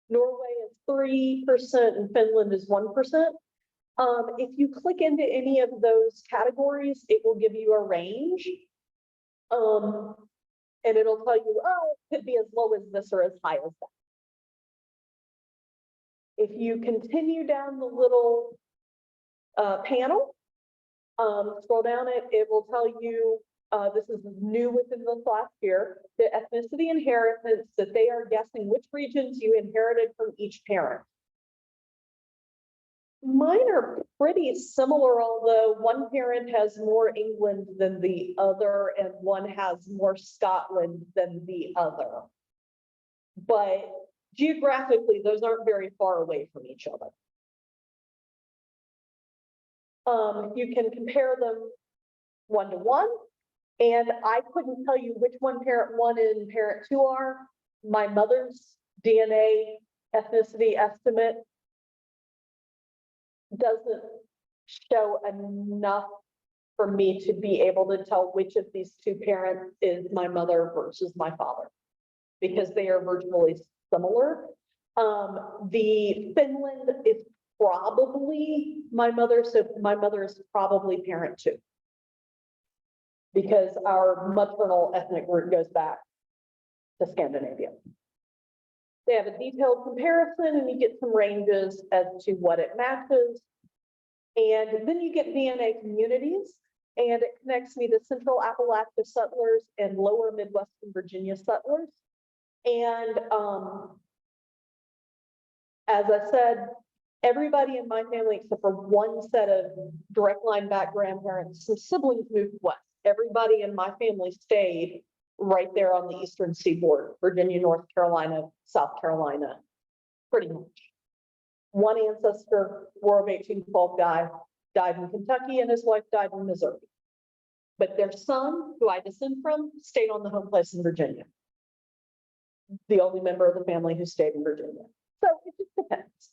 Norway is 3%, and Finland is 1%. If you click into any of those categories, it will give you a range. And it'll tell you, oh, it could be as low as this or as high as that. If you continue down the little panel, scroll down it will tell you, this is new within this last year, the ethnicity inheritance, that they are guessing which regions you inherited from each parent. Mine are pretty similar, although one parent has more England than the other, and one has more Scotland than the other. But geographically, those aren't very far away from each other. You can compare them 1-to-1, and I couldn't tell you which one parent 1 and parent 2 are. My mother's DNA ethnicity estimate doesn't show enough for me to be able to tell which of these two parents is my mother versus my father, because they are virtually similar. The Finland is probably my mother, so my mother is probably parent 2, because our maternal ethnic root goes back to Scandinavia. They have a detailed comparison, and you get some ranges as to what it matches. And then you get DNA communities, and it connects me to Central Appalachia settlers and Lower Midwestern Virginia settlers. And as I said, everybody in my family, except for one set of direct line back grandparents, some siblings moved west. Everybody in my family stayed right there on the eastern seaboard, Virginia, North Carolina, South Carolina, pretty much. One ancestor, War of 1812 guy, died in Kentucky, and his wife died in Missouri. But their son, who I descend from, stayed on the home place in Virginia. The only member of the family who stayed in Virginia. So it just depends.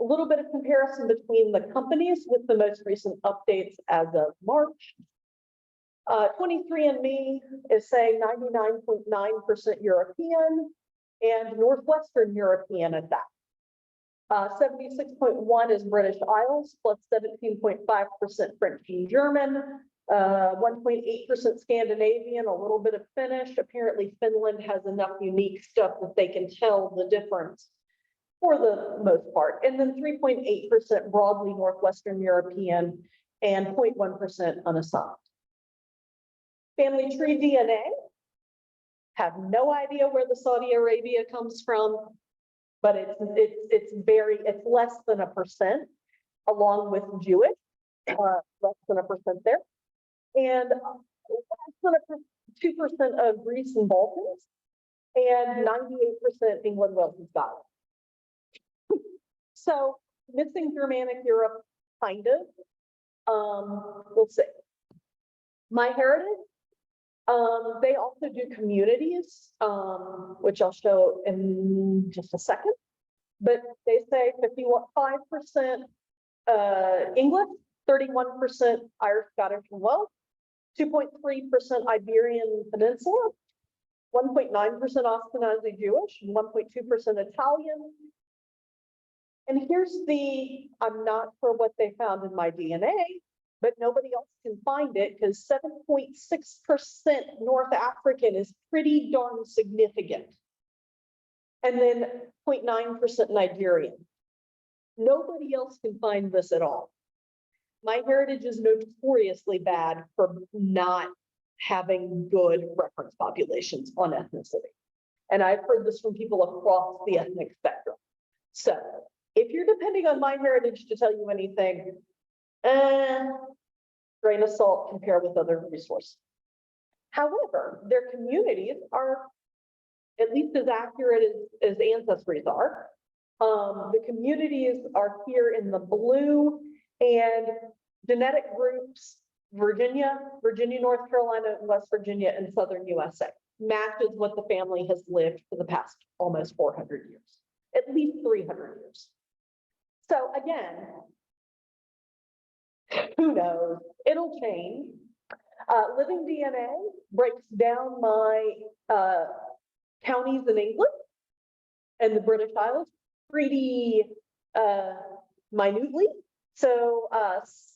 A little bit of comparison between the companies with the most recent updates as of March. 23andMe is saying 99.9% European and Northwestern European at that. 76.1 is British Isles, plus 17.5% French and German, 1.8% Scandinavian, a little bit of Finnish. Apparently Finland has enough unique stuff that they can tell the difference for the most part. And then 3.8% broadly Northwestern European and 0.1% unassigned. Family tree DNA, have no idea where the Saudi Arabia comes from, but it's less than 1%, along with Jewish, less than 1% there, and less than 2% of Greece and Balkans, and 98% England, Wales, and Scotland. So missing Germanic Europe, kind of. We'll see. My heritage. They also do communities, which I'll show in just a second. but they say 5% English, 31% Irish, Scottish, and Welsh, 2.3% Iberian Peninsula, 1.9% Ashkenazi Jewish, and 1.2% Italian. And here's I'm not sure what they found in my DNA, but nobody else can find it because 7.6% North African is pretty darn significant. And then 0.9% Nigerian. Nobody else can find this at all. My heritage is notoriously bad for not having good reference populations on ethnicity. And I've heard this from people across the ethnic spectrum. So if you're depending on my heritage to tell you anything, grain of salt, compare with other resources. However, their communities are at least as accurate as Ancestry's are. The communities are here in the blue, and genetic groups, Virginia, North Carolina, West Virginia, and Southern USA, matches what the family has lived for the past almost 400 years, at least 300 years. So again, who knows? It'll change. Living DNA breaks down my counties in England and the British Isles pretty minutely. So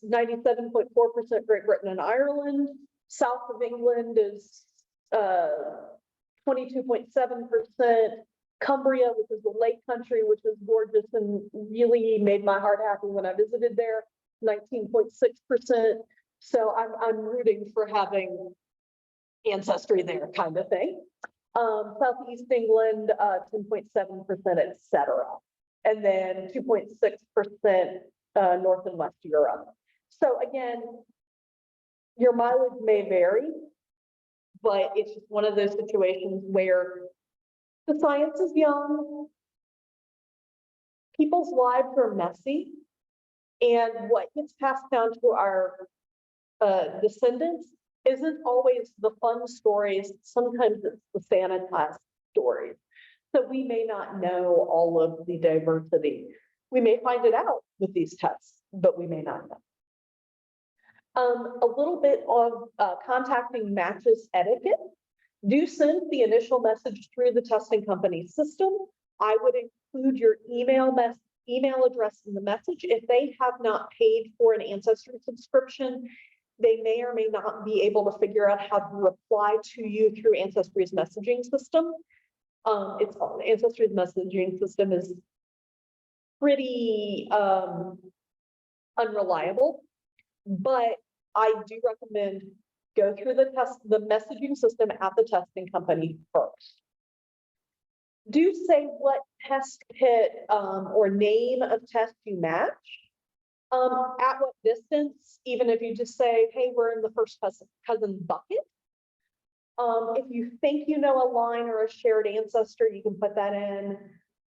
97.4% Great Britain and Ireland. South of England is 22.7%. Cumbria, which is the Lake Country, which is gorgeous and really made my heart happy when I visited there, 19.6%. So I'm rooting for having ancestry there, kind of thing. Southeast England, 10.7%, etc. And then 2.6% North and West Europe. So again, your mileage may vary, but it's just one of those situations where the science is young, people's lives are messy, and what gets passed down to our descendants isn't always the fun stories. Sometimes it's the sanitized stories. So we may not know all of the diversity. We may find it out with these tests, but we may not know. A little bit of contacting matches etiquette. Do send the initial message through the testing company system. I would include your email address in the message. If they have not paid for an Ancestry subscription, they may or may not be able to figure out how to reply to you through Ancestry's messaging system. Ancestry's messaging system is pretty unreliable, but I do recommend go through the messaging system at the testing company first. Do say what test kit or name of test you match. At what distance, even if you just say, hey, we're in the first cousin bucket. If you think you know a line or a shared ancestor, you can put that in.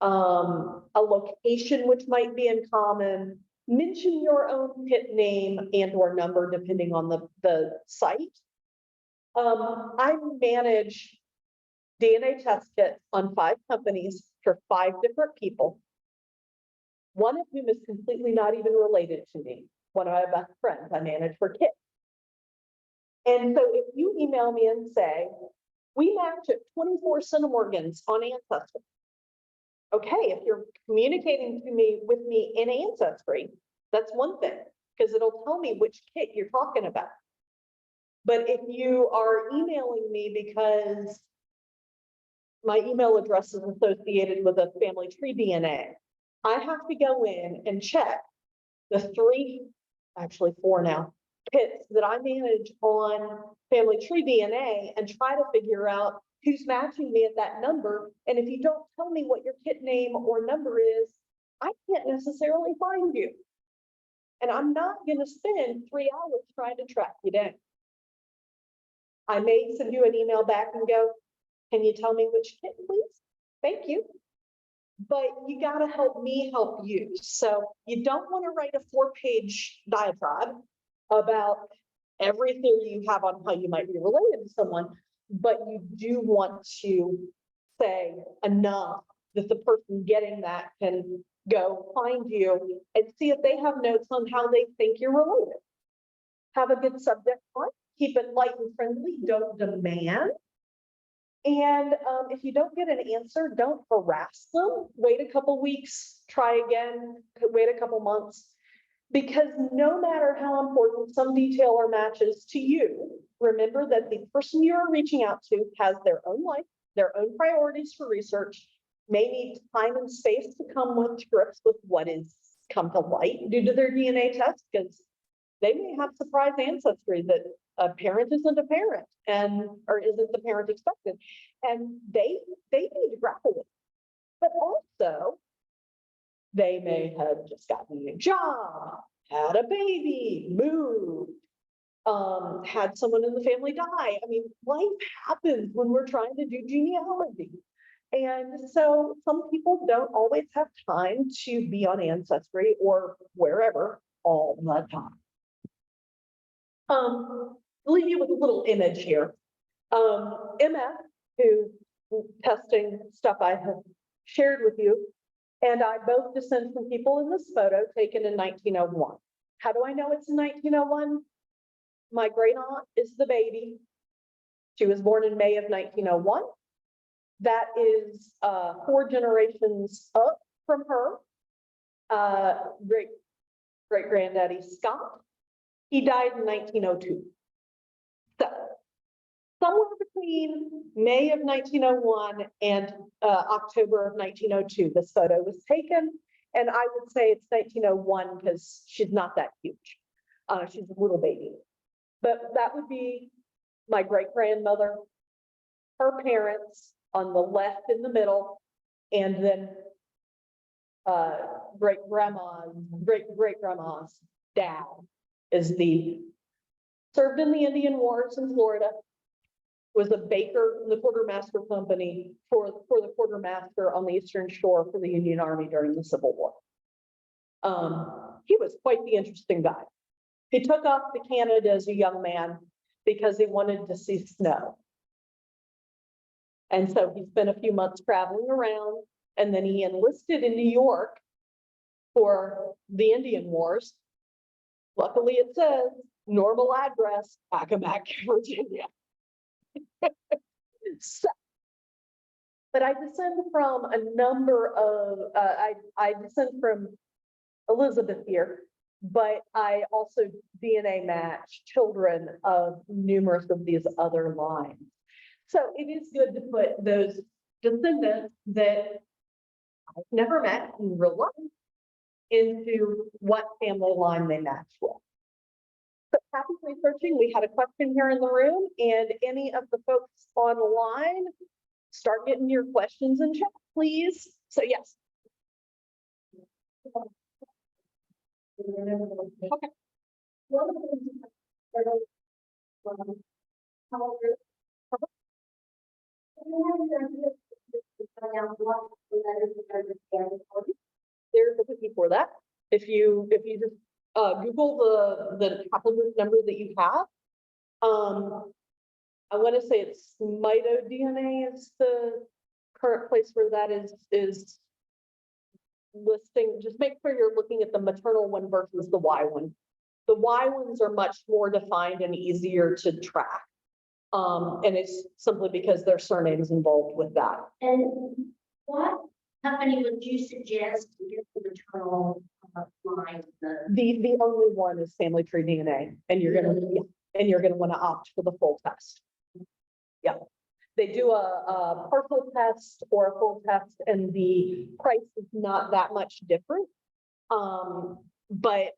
A location which might be in common. Mention your own kit name and or number depending on the site. I manage DNA test kits on 5 companies for 5 different people. One of whom is completely not even related to me. One of my best friends I manage for kits. And so if you email me and say, we match at 24 centimorgans on Ancestry. Okay, if you're communicating with me in Ancestry, that's one thing, because it'll tell me which kit you're talking about. But if you are emailing me because my email address is associated with a family tree DNA, I have to go in and check the 3, actually 4 now, kits that I manage on family tree DNA and try to figure out who's matching me at that number. And if you don't tell me what your kit name or number is, I can't necessarily find you. And I'm not going to spend 3 hours trying to track you down. I may send you an email back and go, can you tell me which kit, please? Thank you. But you got to help me help you. So you don't want to write a 4-page diatribe about every theory you have on how you might be related to someone, but you do want to say enough that the person getting that can go find you and see if they have notes on how they think you're related. Have a good subject line, keep it light and friendly, don't demand. And if you don't get an answer, don't harass them. Wait a couple weeks, try again, wait a couple months. Because no matter how important some detail or matches to you, remember that the person you are reaching out to has their own life, their own priorities for research, may need time and space to come with grips with what is come to light due to their DNA test, because they may have surprise ancestry that a parent isn't a parent or isn't the parent expected. And they need to grapple with it. But also, they may have just gotten a new job, had a baby, moved, had someone in the family die. I mean, life happens when we're trying to do genealogy. And so some people don't always have time to be on Ancestry or wherever all the time. I'll leave you with a little image here. MF, who testing stuff I have shared with you, and I both descend from people in this photo taken in 1901. How do I know it's in 1901? My great aunt is the baby. She was born in May of 1901. That is 4 generations up from her. Great granddaddy Scott. He died in 1902. So somewhere between May of 1901 and October of 1902, this photo was taken. And I would say it's 1901 because she's not that huge. She's a little baby. But that would be my great-grandmother, her parents on the left in the middle, and then great-grandma's dad is served in the Indian Wars in Florida, was a baker in the quartermaster company for the quartermaster on the Eastern Shore for the Union Army during the Civil War. He was quite the interesting guy. He took off to Canada as a young man because he wanted to see snow. And so he spent a few months traveling around, and then he enlisted in New York for the Indian Wars. Luckily, it says normal address, Accomack, Virginia. So, but I descend from a number of, I descend from Elizabeth here, but I also DNA match children of numerous of these other lines. So it is good to put those descendants that I've never met in real life into what family line they match with. So happy researching. We had a question here in the room, and any of the folks online, start getting your questions in chat, please. So yes. Okay. There's a wiki for that. If you just Google the haplogroup number that you have, I want to say it's mitoDNA is the current place where that is listing. Just make sure you're looking at the maternal one versus the Y one. The Y ones are much more defined and easier to track. And it's simply because their surname is involved with that.
And what company would you suggest to get the maternal line?
The only one is Family Tree DNA, and you're gonna want to opt for the full test. Yeah, they do a partial test or a full test, and the price is not that much different. But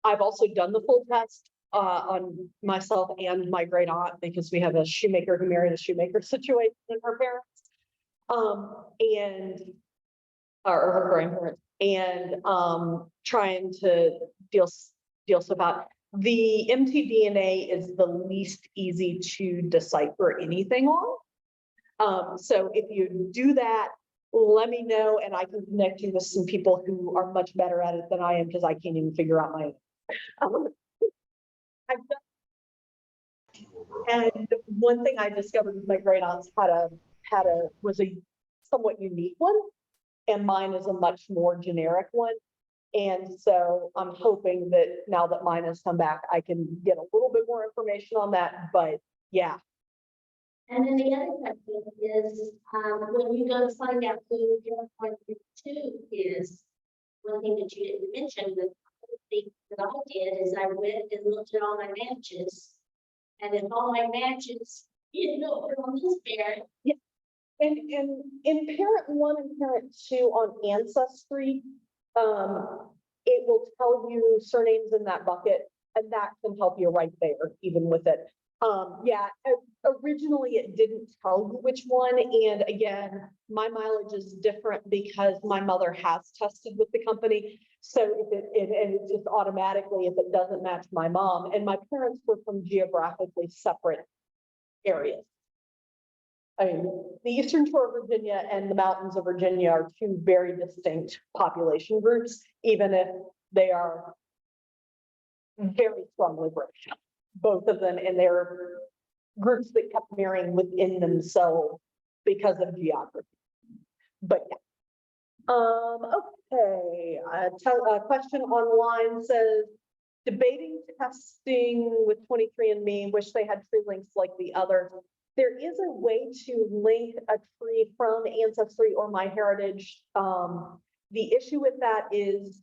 I've also done the full test on myself and my great aunt, because we have a shoemaker who married a shoemaker situation in her parents, and or her grandparents, and trying to deal stuff out. The mtDNA is the least easy to decipher anything on. So if you do that, let me know, and I can connect you with some people who are much better at it than I am, because I can't even figure out my own. And one thing I discovered with my great aunts was a somewhat unique one. and mine is a much more generic one. And so I'm hoping that now that mine has come back, I can get a little bit more information on that, but yeah.
And then the other question is, when you go to find out who your appointment to is, one thing that you didn't mention, but the thing that I did is I went and looked at all my matches. And if all my matches, are on this parent.
And in parent 1 and parent 2 on Ancestry, it will tell you surnames in that bucket, and that can help you right there, even with it. Yeah, originally it didn't tell you which one, and again, my mileage is different because my mother has tested with the company. So if it just automatically, if it doesn't match my mom, and my parents were from geographically separate areas. I mean, the Eastern Shore of Virginia and the mountains of Virginia are two very distinct population groups, even if they are very strongly British, both of them, and they're groups that kept marrying within themselves because of geography. But yeah. Okay, a question online says, debating testing with 23andMe, wish they had tree links like the others. There is a way to link a tree from Ancestry or MyHeritage. The issue with that is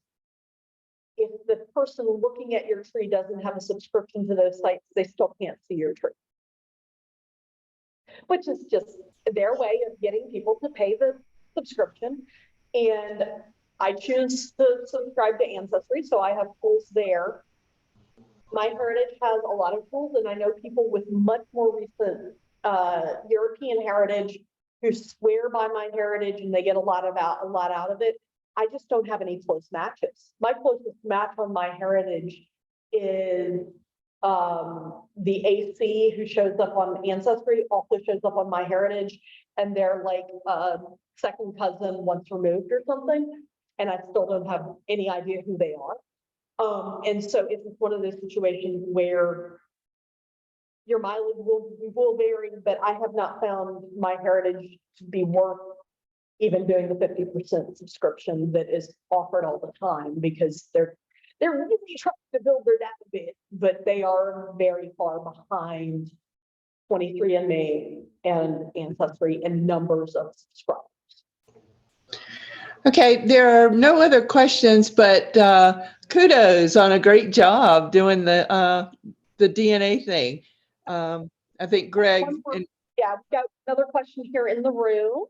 if the person looking at your tree doesn't have a subscription to those sites, they still can't see your tree. Which is just their way of getting people to pay the subscription. And I choose to subscribe to Ancestry, so I have tools there. MyHeritage has a lot of tools, and I know people with much more recent European heritage who swear by MyHeritage, and they get a lot out of it. I just don't have any close matches. My closest match on MyHeritage is the AC who shows up on Ancestry also shows up on MyHeritage, and they're like second cousin once removed or something, and I still don't have any idea who they are. And so it's one of those situations where your mileage will vary, but I have not found MyHeritage to be worth even doing the 50% subscription that is offered all the time, because they're really trying to build their database, but they are very far behind 23andMe and Ancestry in numbers of subscribers.
Okay, there are no other questions, but kudos on a great job doing the DNA thing. I think Greg.
Yeah, we've got another question here in the room.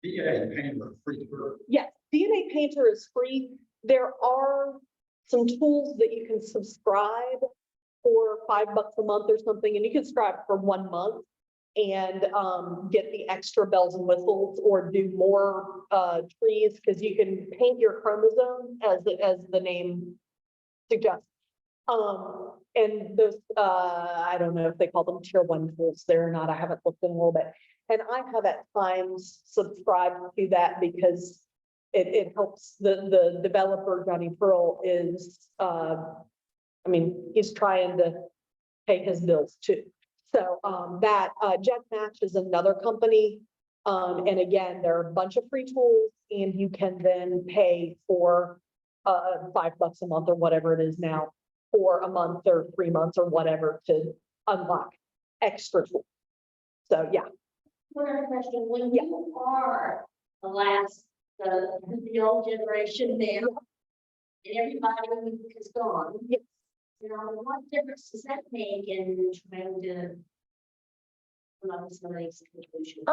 DNA Painter free.
Yes, DNA Painter is free. There are some tools that you can subscribe for $5 a month or something, and you can subscribe for 1 month and get the extra bells and whistles, or do more trees, because you can paint your chromosome as the name suggests. And those, I don't know if they call them tier 1 tools there or not. I haven't looked in a little bit. And I have at times subscribed to that because it helps the developer, Johnny Pearl, is, I mean, he's trying to pay his bills too. So that JetMatch is another company. And again, there are a bunch of free tools, and you can then pay for $5 a month or whatever it is now, for a month or 3 months or whatever, to unlock extra tools. So yeah.
One other question, when you are the last, the old generation there, and everybody is gone,
Yes.
What difference does that make in trying to come up with somebody's conclusion?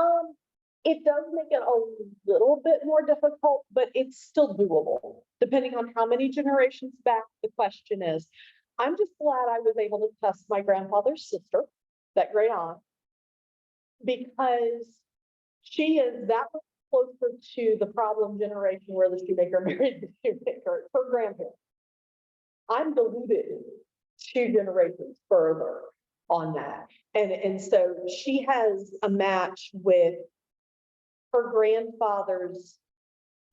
It does make it a little bit more difficult, but it's still doable, depending on how many generations back the question is. I'm just glad I was able to test my grandfather's sister, that great aunt, because she is that much closer to the problem generation where the shoemaker married the shoemaker, her grandparents. I'm deluded 2 generations further on that. And so she has a match with her grandfather's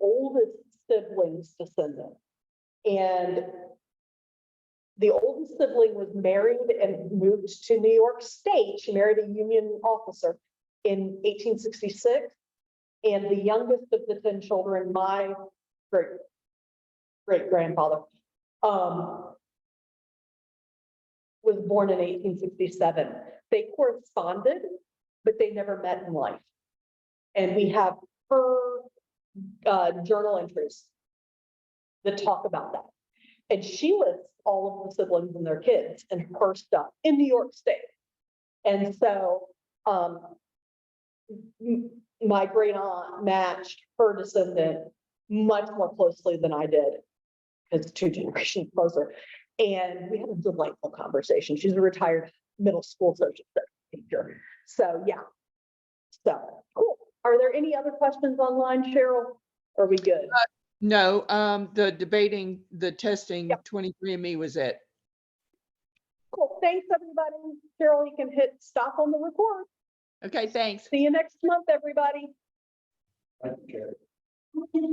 oldest sibling's descendant. And the oldest sibling was married and moved to New York State. She married a Union officer in 1866. And the youngest of the 10 children, my great grandfather, was born in 1867. They corresponded, but they never met in life. And we have her journal entries that talk about that. And she lists all of the siblings and their kids and her stuff in New York State. And so my great aunt matched her descendant much more closely than I did, because 2 generations closer. And we had a delightful conversation. She's a retired middle school social studies teacher. So yeah. So cool. Are there any other questions online, Cheryl? Are we good?
No, the debating, the testing,
Yep.
23andMe was it.
Cool. Thanks, everybody. Cheryl, you can hit stop on the record.
Okay, thanks.
See you next month, everybody.
Okay.
Okay.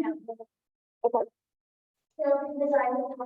Okay.
So, because I